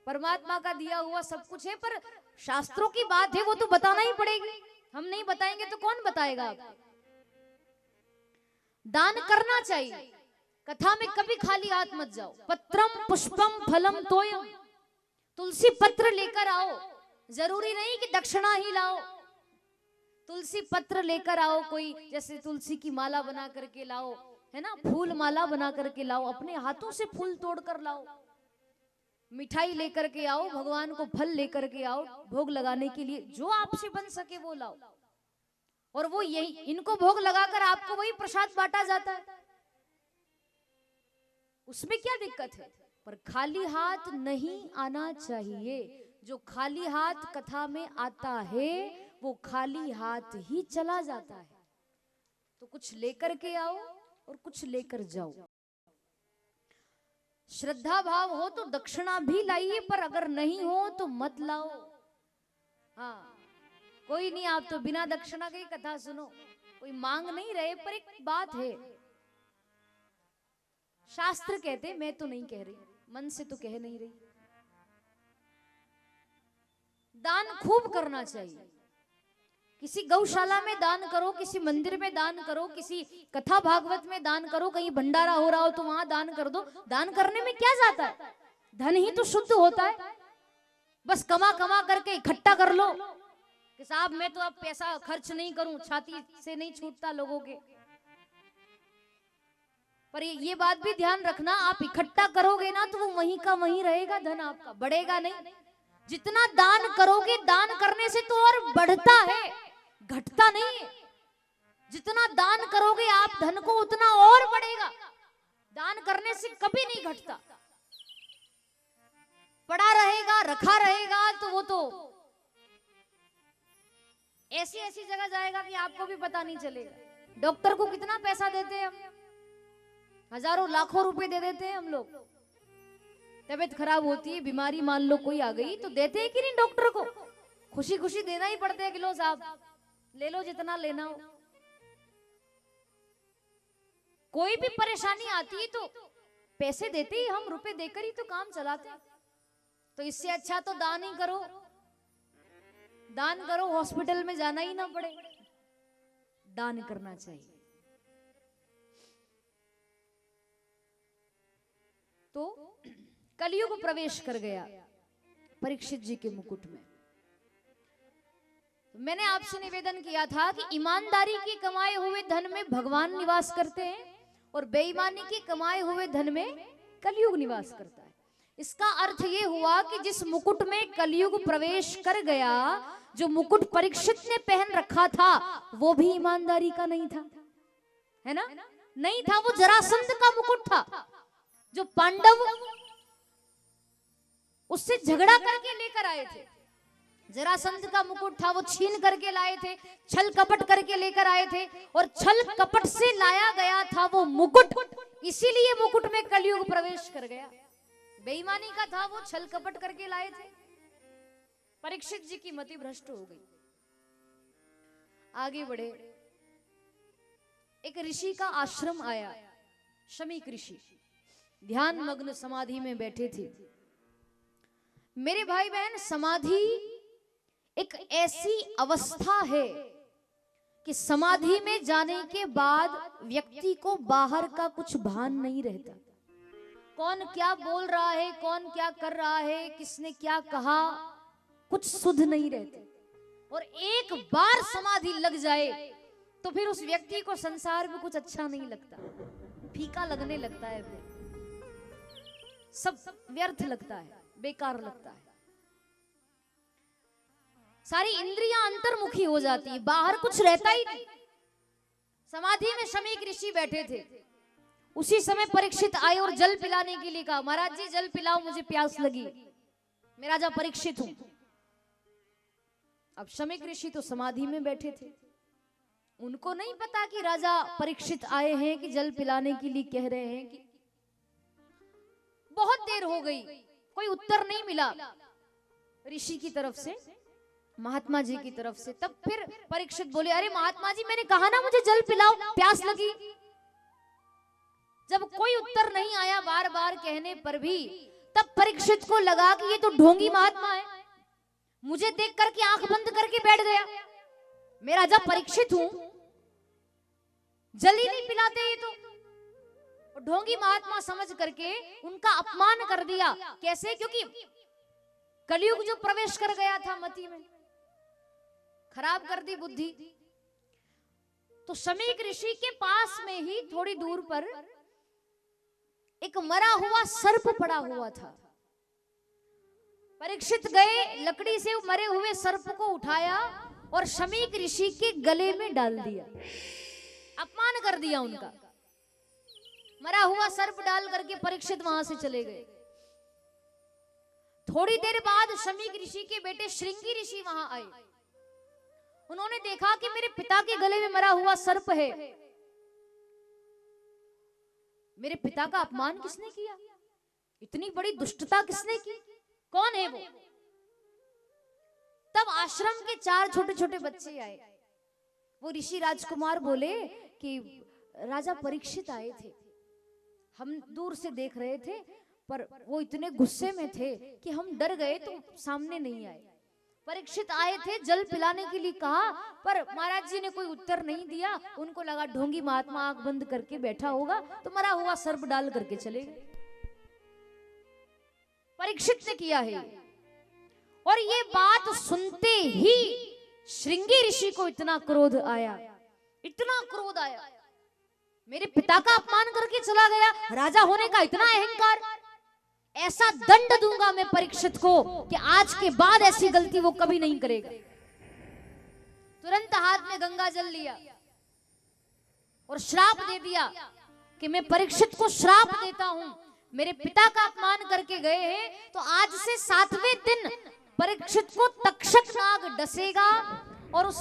परमात्मा का दिया हुआ सब कुछ है। पर शास्त्रों की बात है, वो तो बताना ही पड़ेगी, हम नहीं बताएंगे तो कौन बताएगा आपको। दान करना चाहिए, कथा में कभी खाली हाथ मत जाओ। पत्रम पुष्पम फलम तोयम, तुलसी पत्र लेकर आओ, जरूरी नहीं कि दक्षिणा ही लाओ, तुलसी पत्र लेकर आओ। कोई जैसे तुलसी की माला बना करके लाओ, है ना, फूल माला बना करके लाओ, अपने हाथों से फूल तोड़ कर लाओ, मिठाई लेकर के आओ, भगवान को फल लेकर के आओ, भोग लगाने के लिए जो आपसे बन सके वो लाओ, और वो यही इनको भोग लगाकर आपको वही प्रसाद बांटा जाता है, उसमें क्या दिक्कत है। पर खाली हाथ नहीं आना चाहिए। जो खाली हाथ कथा में आता है वो खाली हाथ ही चला जाता है। तो कुछ लेकर के आओ और कुछ लेकर जाओ। श्रद्धा भाव हो तो दक्षिणा भी लाइए, पर अगर नहीं हो तो मत लाओ। हाँ कोई नहीं, आप तो बिना दक्षिणा के ही कथा सुनो, कोई मांग नहीं रहे। पर एक बात है, शास्त्र कहते, मैं तो नहीं कह रही, मन से तो कह नहीं रही, दान खूब करना चाहिए। किसी गौशाला में दान करो, किसी मंदिर में दान करो, किसी कथा भागवत में दान करो, कहीं भंडारा हो रहा हो तो वहां दान कर दो। दान करने में क्या जाता है, धन ही तो शुद्ध होता है। बस कमा कमा करके इकट्ठा कर लो कि साहब मैं तो अब पैसा खर्च नहीं करूं, छाती से नहीं छूटता लोगों के। पर ये बात भी ध्यान रखना, आप इकट्ठा करोगे ना तो वो वहीं का वहीं रहेगा, धन आपका बढ़ेगा नहीं। जितना दान करोगे, दान करने से तो और बढ़ता है, घटता नहीं है। जितना दान करोगे आप धन को, उतना और बढ़ेगा। दान करने से कभी नहीं घटता, पड़ा रहेगा, रखा रहेगा, तो वो तो ऐसी ऐसी जगह जाएगा कि आपको भी पता नहीं चलेगा। डॉक्टर को कितना पैसा देते हैं हम, हजारों लाखों रुपए दे देते हैं हम लोग। तबीयत खराब होती है, बीमारी मान लो कोई आ गई, तो देते हैं कि नहीं डॉक्टर को, खुशी खुशी देना ही पड़ता है कि लो साहब ले लो जितना लेना हो। कोई भी परेशानी आती है तो पैसे देते ही हम, रुपए देकर ही तो काम चलाते हैं। तो इससे अच्छा तो दान ही करो, दान करो, हॉस्पिटल में जाना ही ना पड़े। दान करना चाहिए। तो कलयुग प्रवेश कर गया परीक्षित जी के मुकुट में। मैंने आपसे निवेदन किया था कि ईमानदारी के कमाए हुए धन में भगवान निवास करते हैं और बेईमानी के कमाए हुए धन में कलयुग निवास करता है। इसका अर्थ ये हुआ कि जिस मुकुट में कलयुग प्रवेश कर गया, जो मुकुट परीक्षित ने पहन रखा था वो भी ईमानदारी का नहीं था, है ना? नहीं था, वो जरासंध का मुकुट था, जो पांडव उससे झगड़ा करके लेकर आए थे। जरासंध का मुकुट था, वो छीन करके लाए थे, छल कपट करके लेकर आए थे, और छल कपट से लाया गया था वो मुकुट, इसीलिए मुकुट में कलयुग प्रवेश कर गया। बेईमानी का था, वो छल कपट करके लाए थे। परीक्षित जी की मति भ्रष्ट हो गई। आगे बढ़े। एक ऋषि का आश्रम आया, शमीक ऋषि, ध्यान मग्न समाधि में बैठे थे। मेरे भाई बहन, समाधि एक ऐसी अवस्था है कि समाधि में जाने के बाद व्यक्ति को बाहर का कुछ भान नहीं रहता। कौन क्या बोल रहा है, कौन क्या कर रहा है, किसने क्या कहा, कुछ सुध नहीं रहते। और एक बार समाधि लग जाए तो फिर उस व्यक्ति को संसार में कुछ अच्छा नहीं लगता, फीका लगने लगता है, फिर सब व्यर्थ लगता है, बेकार लगता है। सारी इंद्रियां अंतर्मुखी हो जाती है, बाहर कुछ रहता ही नहीं। समाधि में शमीक ऋषि बैठे थे। उसी समय परीक्षित आए और जल पिलाने के लिए कहा, महाराज जी जल पिलाओ, मुझे प्यास लगी, मैं राजा परीक्षित हूं। अब शमीक ऋषि तो समाधि में बैठे थे, उनको नहीं पता कि राजा परीक्षित आए हैं, कि जल पिलाने के लिए कह रहे हैं। कि बहुत देर हो गई, कोई उत्तर नहीं मिला ऋषि की तरफ से, महात्मा जी की तरफ से। तब फिर परीक्षित बोले, अरे महात्मा जी, मैंने कहा ना मुझे जल पिलाओ, प्यास लगी। जब कोई उत्तर नहीं आया बार बार कहने पर भी, तब परीक्षित को लगा कि ये तो ढोंगी महात्मा है, मुझे देख करके आंख बंद करके बैठ गया। मैं राजा परीक्षित हूं, जल ही नहीं पिलाते ये तो। ढोंगी महात्मा समझ करके उनका अपमान कर दिया। कैसे? क्योंकि कलयुग जो प्रवेश कर गया था मति में, खराब कर दी बुद्धि। तो शमीक ऋषि के पास में ही थोड़ी दूर पर एक मरा हुआ सर्प पड़ा हुआ था। परीक्षित गए, लकड़ी से मरे हुए सर्प को उठाया और शमीक ऋषि के गले में डाल दिया। अपमान कर दिया उनका। मरा हुआ सर्प डाल करके परीक्षित वहां से चले गए। थोड़ी देर बाद शमीक ऋषि के बेटे श्रृंगी ऋषि वहां आए। उन्होंने देखा कि मेरे पिता के गले में मरा हुआ सर्प है, मेरे पिता का अपमान किसने किया, इतनी बड़ी दुष्टता किसने की, कौन है वो? तब आश्रम के 4 छोटे छोटे बच्चे आए। वो ऋषि राजकुमार बोले कि राजा परीक्षित आए थे, हम दूर से देख रहे थे, पर वो इतने गुस्से में थे कि हम डर गए तो सामने नहीं आए। परीक्षित आए थे, जल पिलाने के लिए कहा, पर महाराज जी ने कोई उत्तर नहीं दिया। उनको लगा ढोंगी महात्मा आंख बंद करके बैठा होगा, तो मरा हुआ सर्प डाल करके चले गए। परीक्षित ने किया है। और ये बात सुनते ही श्रृंगी ऋषि को इतना क्रोध आया, इतना क्रोध आया, मेरे पिता का अपमान करके चला गया, राजा होने का इतना अहंकार, ऐसा दंड दूंगा मैं परीक्षित को कि आज के बाद ऐसी गलती वो कभी नहीं करेगा। तुरंत हाथ में गंगा जल लिया और श्राप दे दिया कि मैं परीक्षित को श्राप देता हूं, मेरे पिता का अपमान करके गए हैं, तो आज से 7वें दिन परीक्षित को तक्षक नाग डसेगा और उस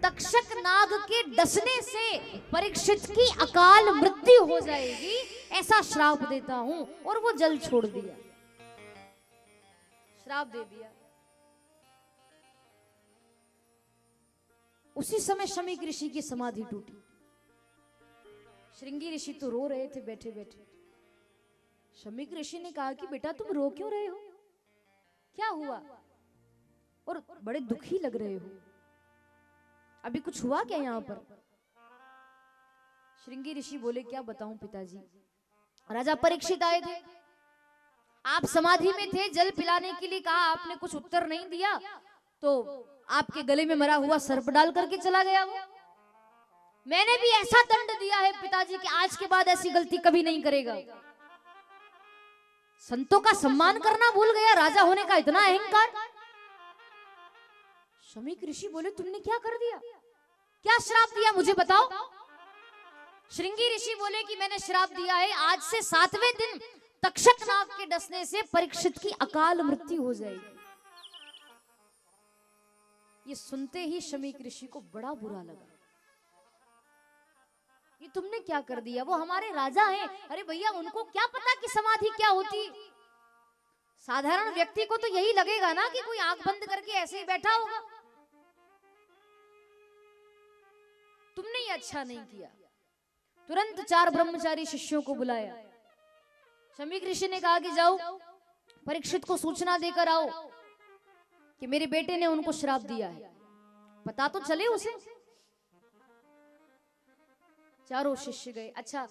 तक्षक नाग के डसने से परीक्षित की अकाल मृत्यु हो जाएगी, ऐसा श्राप देता हूं। और वो जल छोड़ दिया, श्राप दे दिया। उसी समय शमीक ऋषि की समाधि टूटी। श्रृंगी ऋषि तो रो रहे थे बैठे बैठे। शमीक ऋषि ने कहा कि बेटा तुम रो क्यों रहे हो, क्या हुआ, और बड़े दुखी लग रहे हो, अभी कुछ हुआ क्या यहाँ पर? श्रृंगी ऋषि बोले क्या बताऊं पिताजी, राजा परीक्षित आए थे, आप समाधि में थे, जल पिलाने के लिए कहा, आपने कुछ उत्तर नहीं दिया तो आपके गले में मरा हुआ सर्प डाल करके चला गया वो। मैंने भी ऐसा दंड दिया है पिताजी कि आज के बाद ऐसी गलती कभी नहीं करेगा। संतों का सम्मान करना भूल गया, राजा होने का इतना अहंकार। शमीक ऋषि बोले तुमने क्या कर दिया, क्या श्राप दिया मुझे बताओ। श्रृंगी ऋषि बोले कि मैंने श्राप दिया है, आज से 7वें दिन तक्षक नाग के डसने से परीक्षित की अकाल मृत्यु हो जाएगी। ये सुनते ही शमीक ऋषि को बड़ा बुरा लगा, ये तुमने क्या कर दिया, वो हमारे राजा हैं। अरे भैया उनको क्या पता कि समाधि क्या होती, साधारण व्यक्ति को तो यही लगेगा ना कि कोई आंख बंद करके ऐसे ही बैठा होगा। तुमने ये अच्छा नहीं किया। तुरंत 4 ब्रह्मचारी शिष्यों को बुलाया। शमीक ऋषि ने कहा कि जाओ परीक्षित को सूचना देकर आओ कि मेरे बेटे ने उनको श्राप दिया है, पता तो चले उसे। चारों शिष्य गए। अच्छा,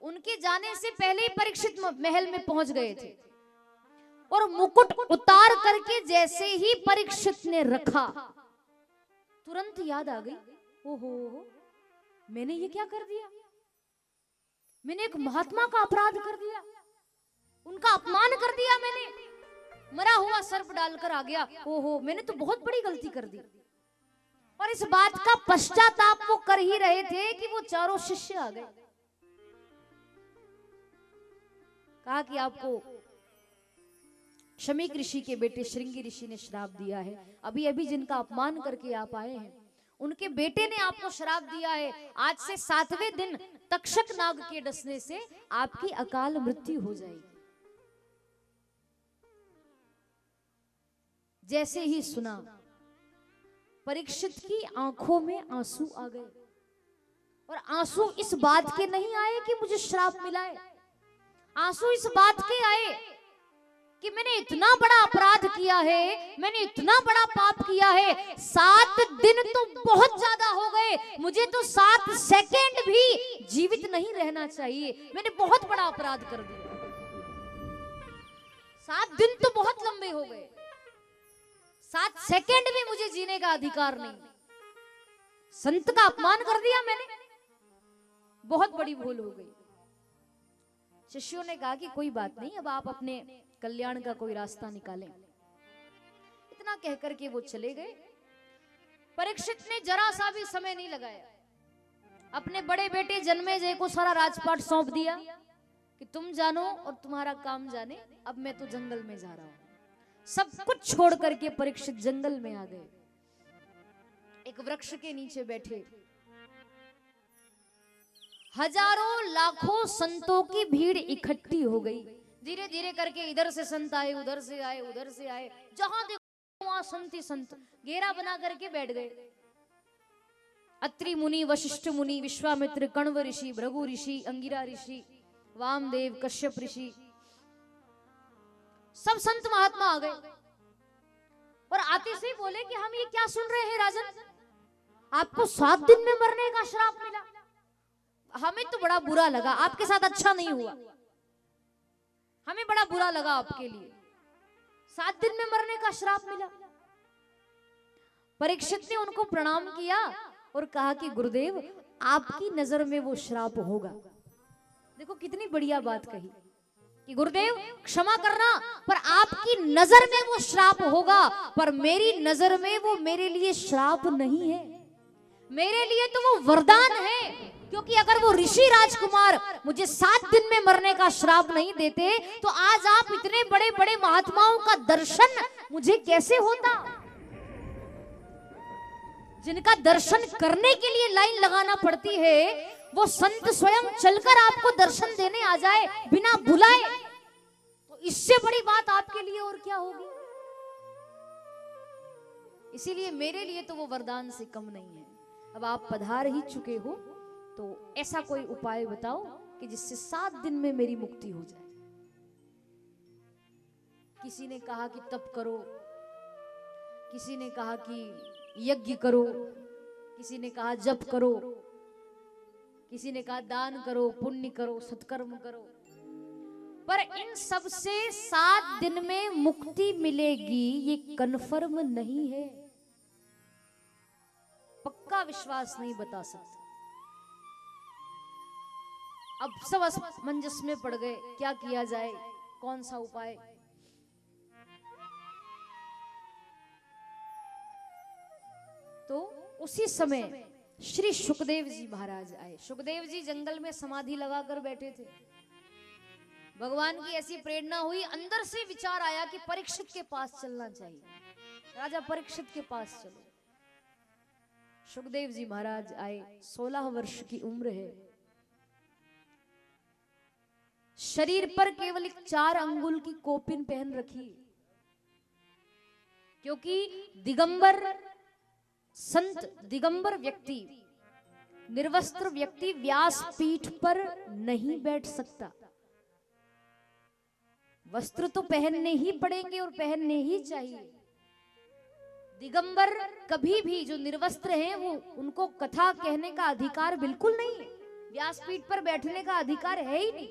उनके जाने से पहले ही परीक्षित महल में पहुंच गए थे और मुकुट उतार करके जैसे ही परीक्षित ने रखा, तुरंत याद आ गई, ओहो मैंने ये क्या कर दिया, मैंने एक महात्मा का अपराध कर दिया, उनका अपमान कर दिया, मैंने मरा हुआ सर्प डालकर आ गया, ओहो मैंने तो बहुत बड़ी गलती कर दी। और इस बात का पश्चाताप वो कर ही रहे थे कि वो चारों शिष्य आ गए। कहा कि आपको शमीक ऋषि के बेटे श्रृंगी ऋषि ने श्राप दिया है, अभी अभी जिनका अपमान करके आप आए हैं उनके बेटे ने आपको श्राप दिया है, आज से 7वें दिन तक्षक नाग के डसने से आपकी अकाल मृत्यु हो जाएगी। जैसे ही सुना परीक्षित की आंखों में आंसू आ गए, और आंसू इस बात के नहीं आए कि मुझे श्राप मिला है, आंसू इस बात के आए कि मैंने इतना बड़ा अपराध किया है, मैंने इतना बड़ा पाप किया है। 7 दिन तो बहुत ज्यादा हो गए, मुझे तो 7 सेकंड भी जीवित नहीं रहना चाहिए, मैंने बहुत बड़ा अपराध कर दिया। 7 दिन तो बहुत लंबे हो गए, 7 सेकंड भी मुझे जीने का अधिकार नहीं। संत का अपमान कर दिया मैंने, बहुत बड़ी भूल हो गई। शिष्यों ने कहा कि कोई बात नहीं, अब आप अपने कल्याण का कोई रास्ता निकालें। इतना कहकर के वो चले गए। परीक्षित ने जरा सा भी समय नहीं लगाया, अपने बड़े बेटे जन्मेजय को सारा राजपाट सौंप दिया कि तुम जानो और तुम्हारा काम जाने, अब मैं तो जंगल में जा रहा हूं। सब कुछ छोड़ करके परीक्षित जंगल में आ गए, एक वृक्ष के नीचे बैठे। हजारों लाखों संतों की भीड़ इकट्ठी हो गई। धीरे धीरे करके इधर से संत आए, उधर से आए, उधर से आए, जहां देखो वहां संत ही संत घेरा बना करके बैठ गए। अत्रि मुनि, वशिष्ठ मुनि, विश्वामित्र, कण्व ऋषि, भृगु ऋषि, अंगिरा ऋषि, वामदेव, कश्यप ऋषि, सब संत महात्मा आ गए। और आते से बोले कि हम ये क्या सुन रहे हैं राजन, आपको 7 दिन में मरने का श्राप मिला, हमें तो बड़ा बुरा लगा, आपके साथ अच्छा नहीं हुआ, हमें बड़ा बुरा लगा आपके लिए, 7 दिन में मरने का श्राप मिला। परीक्षित ने उनको प्रणाम किया और कहा कि गुरुदेव आपकी नजर में वो श्राप होगा। देखो कितनी बढ़िया बात कही कि गुरुदेव क्षमा करना, पर आपकी नजर में वो श्राप होगा, पर मेरी नजर में वो मेरे लिए श्राप नहीं है, मेरे लिए तो वो वरदान है। क्योंकि अगर वो ऋषि राजकुमार मुझे 7 दिन में मरने का श्राप नहीं देते तो आज आप इतने बड़े बड़े महात्माओं का दर्शन मुझे कैसे होता। जिनका दर्शन करने के लिए लाइन लगाना पड़ती है, वो संत स्वयं चलकर आपको दर्शन देने आ जाए बिना बुलाए, तो इससे बड़ी बात आपके लिए और क्या होगी। इसीलिए मेरे लिए तो वो वरदान से कम नहीं है। अब आप पधार ही चुके हो तो ऐसा कोई उपाय बताओ कि जिससे 7 दिन में मेरी मुक्ति हो जाए। किसी ने कहा कि तप करो, किसी ने कहा कि यज्ञ करो, किसी ने कहा जप करो, किसी ने कहा दान करो, पुण्य करो, सत्कर्म करो। पर इन सब से 7 दिन में मुक्ति मिलेगी ये कन्फर्म नहीं है, पक्का विश्वास नहीं बता सकते। अब सब असमंजस में पड़ गए, क्या किया जाए, कौन सा उपाय। तो उसी समय श्री सुखदेव जी महाराज आए। सुखदेव जी जंगल में समाधि लगाकर बैठे थे। भगवान की ऐसी प्रेरणा हुई, अंदर से विचार आया कि परीक्षित के पास चलना चाहिए। राजा परीक्षित के पास चलो। सुखदेव जी महाराज आए, 16 वर्ष की उम्र है। शरीर पर केवल एक 4 अंगुल की कोपिन पहन रखी, क्योंकि दिगंबर संत, दिगंबर व्यक्ति, निर्वस्त्र व्यक्ति व्यास पीठ पर नहीं बैठ सकता। वस्त्र तो पहनने ही पड़ेंगे और पहनने ही चाहिए। दिगंबर कभी भी, जो निर्वस्त्र हैं, वो उनको कथा कहने का अधिकार बिल्कुल नहीं है, व्यासपीठ पर बैठने का अधिकार है ही नहीं।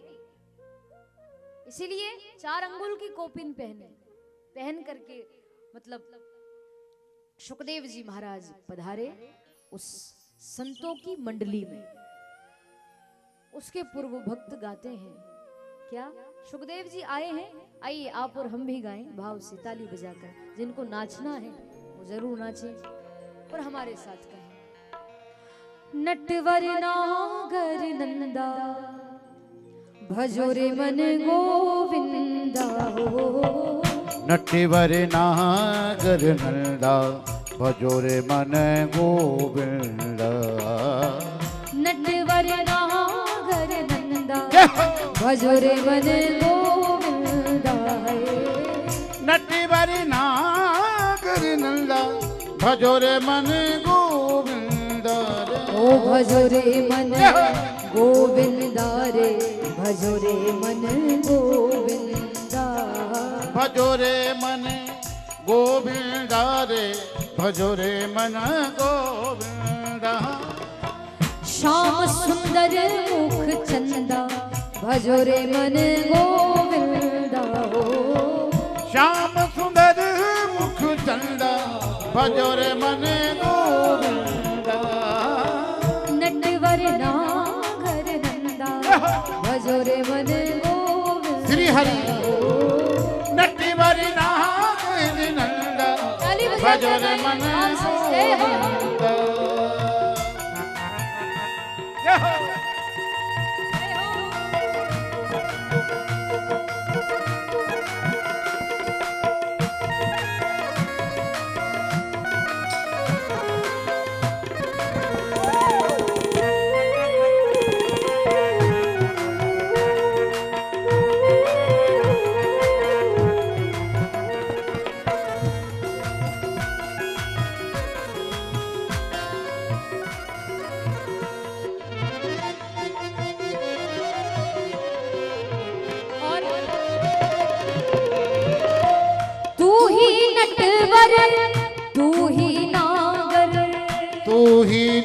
इसीलिए 4 अंगुल की कोपिन पहन करके मतलब सुखदेव जी महाराज पधारे उस संतों की मंडली में। उसके पूर्व भक्त गाते हैं क्या, सुखदेव जी आए हैं, आइए आप और हम भी गाएं भाव से, ताली बजाकर। जिनको नाचना है वो जरूर नाचें, और हमारे साथ कहें। नटवर नागर नंदा भजो रे मन गोविंदा हो। नटवर नागर नंदा भजो रे मन गोविंदा। नटवर नागर नंदा भजो रे मन गोविंदा। नटवर नागर नंदा भजो रे मन गोविंदा। ओ भजो रे मन गोविंदा रे, भजो रे मन गोविंदा। भजो रे मन गोविंदा रे, भजो रे मन गोविंदा। श्याम सुंदर मुख चंदा भजो रे मन गोविंदा हो। श्याम सुंदर मुख चंदा भजो रे मन गोविंदा। नटवर नागर नंदा भजो रे मन गोविंदा। श्री हरि नटवर नागर नंदा भजो रे मन गोविंदा।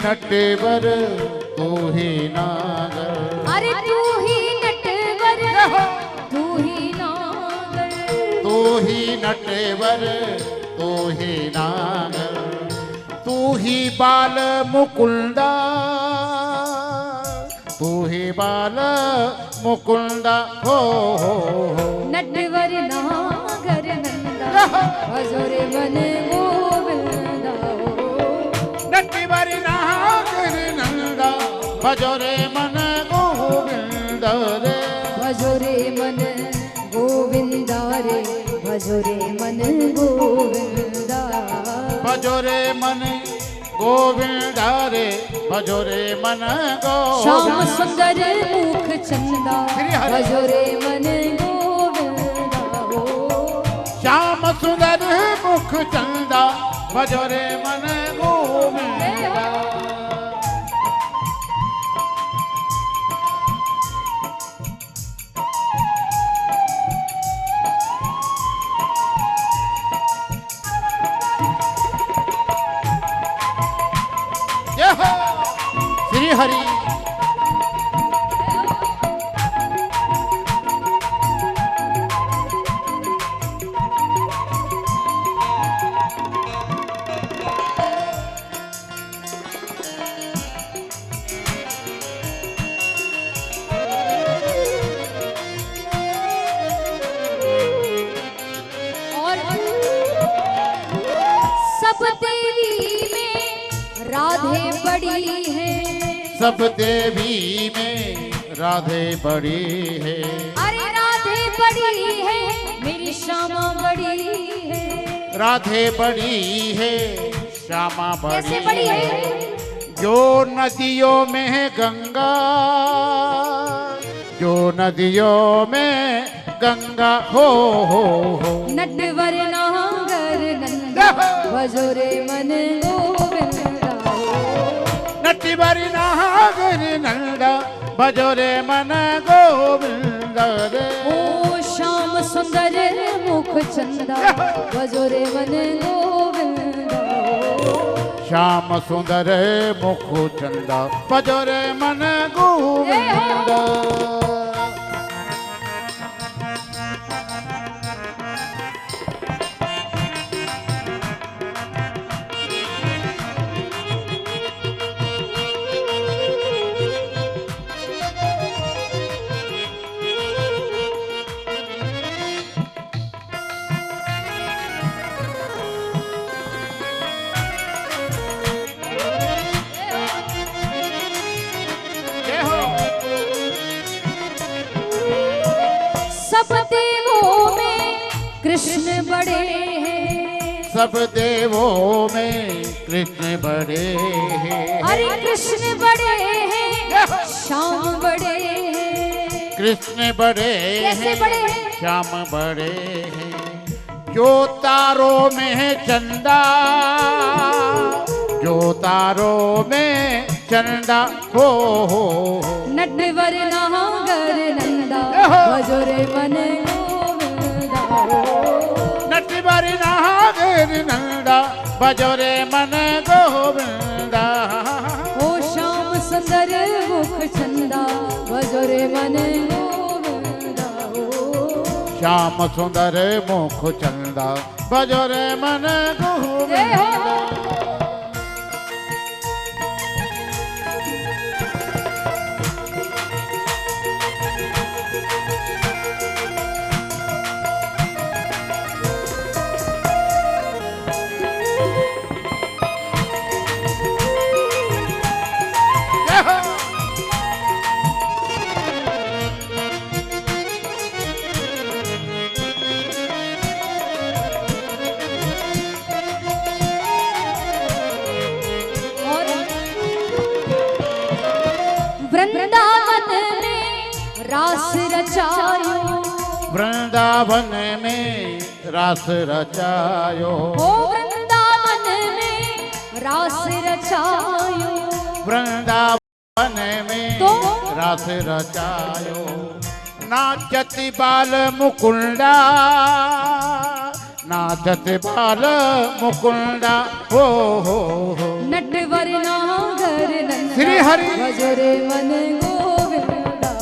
नटवर तू ही नागर। अरे तू ही नटवर तू ही नागर। तू ही नटवर तू ही नागर। तू ही बाल मुकुंदा। तू ही बाल मुकुंदा हो। नटवर नागर नंदा भजो रे मन गोविंदा हो। नटवर नागर नंदा भजो रे मन गोविंदा रे। भजो रे मन गोविंदा रे, भजो रे मन गोविंदा। भजो रे मन गोविंदा रे, भजो रे मन गोविंदा। श्याम सुंदर मुख चंदा भजो रे मन गोविंदा हो। श्याम सुंदर मुख चंदा भजो रे मन गोविंदा। बड़ी है, सब देवी में राधे बड़ी है। अरे राधे बड़ी है, मेरी श्यामा बड़ी है। राधे बड़ी है, श्यामा कैसे बड़ी बड़ी है। है? जो नदियों में है गंगा, जो नदियों में गंगा हो। नटवर नागर नंदा भजोरे मन गोविंदा। नटवर नागर नंदा भजोरे मन गोविंदा रे। ओ श्याम सुंदर मुख चंदा भजोरे मन गोविंदा। श्याम सुंदर मुख चंदा भजोरे मन गोविंदा। सब देवों में कृष्ण बड़े हैं, सब देवों में कृष्ण बड़े हैं। अरे कृष्ण बड़े हैं, श्याम बड़े हैं। कृष्ण बड़े कैसे हैं, बड़े हैं? श्याम बड़े हैं। जो तारों में है चंदा, जो तारों में चंदा हो। नटवर नागर नंदा भजोरे मन गोविंदा। नटवर नागर नंदा भजोरे मन गोविंदा। ओ श्याम सुंदर मुख चंदा भजोरे मन गोविंदा। श्याम सुंदर मुख चंदा भजोरे मन गोविंदा। वृंदावन में रास रचायो, वृंदावन में रास रचायो। ओ वृंदावन में रास रचायो। वृंदावन में तो? रास रचायो। नाचति बाल मुकुंडा, नाचति बाल मुकुंडा हो। नटवर नागर नंदा श्री हरि भजोरे मन गोविंदा।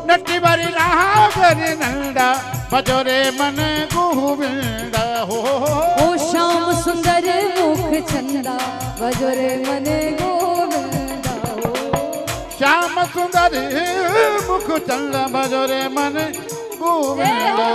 नटवर नागर नंदा भजोरे मन गोविंदा हो। ओ श्याम सुंदर मुख चंदा भजोरे मन गोविंदा। श्याम सुंदर मुख चंदा भजोरे मन गोविंदा।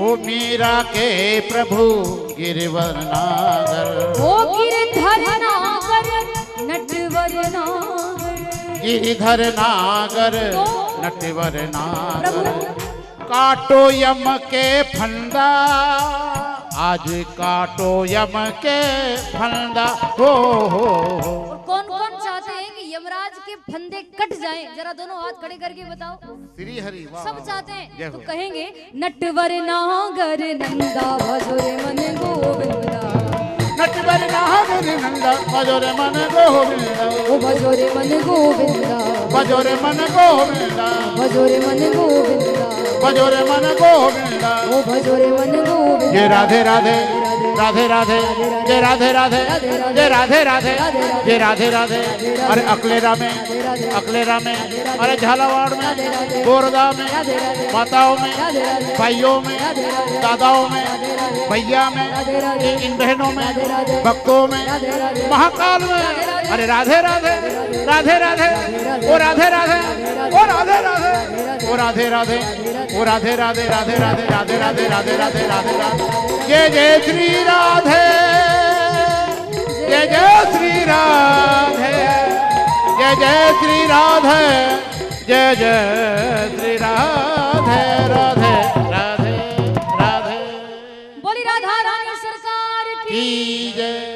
ओ मीरा के प्रभु गिरवर नागर, ओ गिरधर नागर नटवर नागर, गिरधर नागर तो? नटवर नागर। प्रभु काटो यम के फंदा, आज काटो यम के फंदा हो। और कौन कौन चाहते हैं कि यमराज यमराज के फंदे कट जाएं, जरा दोनों हाथ खड़े करके बताओ। श्री हरि वाह सब वाह, चाहते जय हैं हो। तो कहेंगे नटवर नागर नंदा भजोरे मन गोविंदा, नटवर नागर नंदा भजोरे मन गोविंदा, ओ भजोरे मन गोविंदा, भजोरे मन गोविंदा, भजोरे मन गोविंदा, भजोरे मन गोविंदा। ओ भजोरे मन गोविंदा। जय राधे राधे राधे राधे, जय राधे राधे, जय राधे राधे, जय राधे राधे। अरे अकलेरा में, अकलेरा में, अरे झालावाड़ में, बोरदा में, माताओं में, भाइयों में, दादाओं में, भैया में, इन बहनों में, भक्तों में, महाकाल में। अरे राधे राधे राधे राधे, ओ राधे राधे, ओ राधे राधे, ओ राधे राधे, ओ राधे राधे, राधे राधे, राधे राधे, राधे राधे, राधे राधे। जय जय श्री राधे, जय जय श्री राधे, जय जय श्री राधे, जय जय श्री राधे, राधे राधे राधे। बोली राधा रानी सरकार की की जय।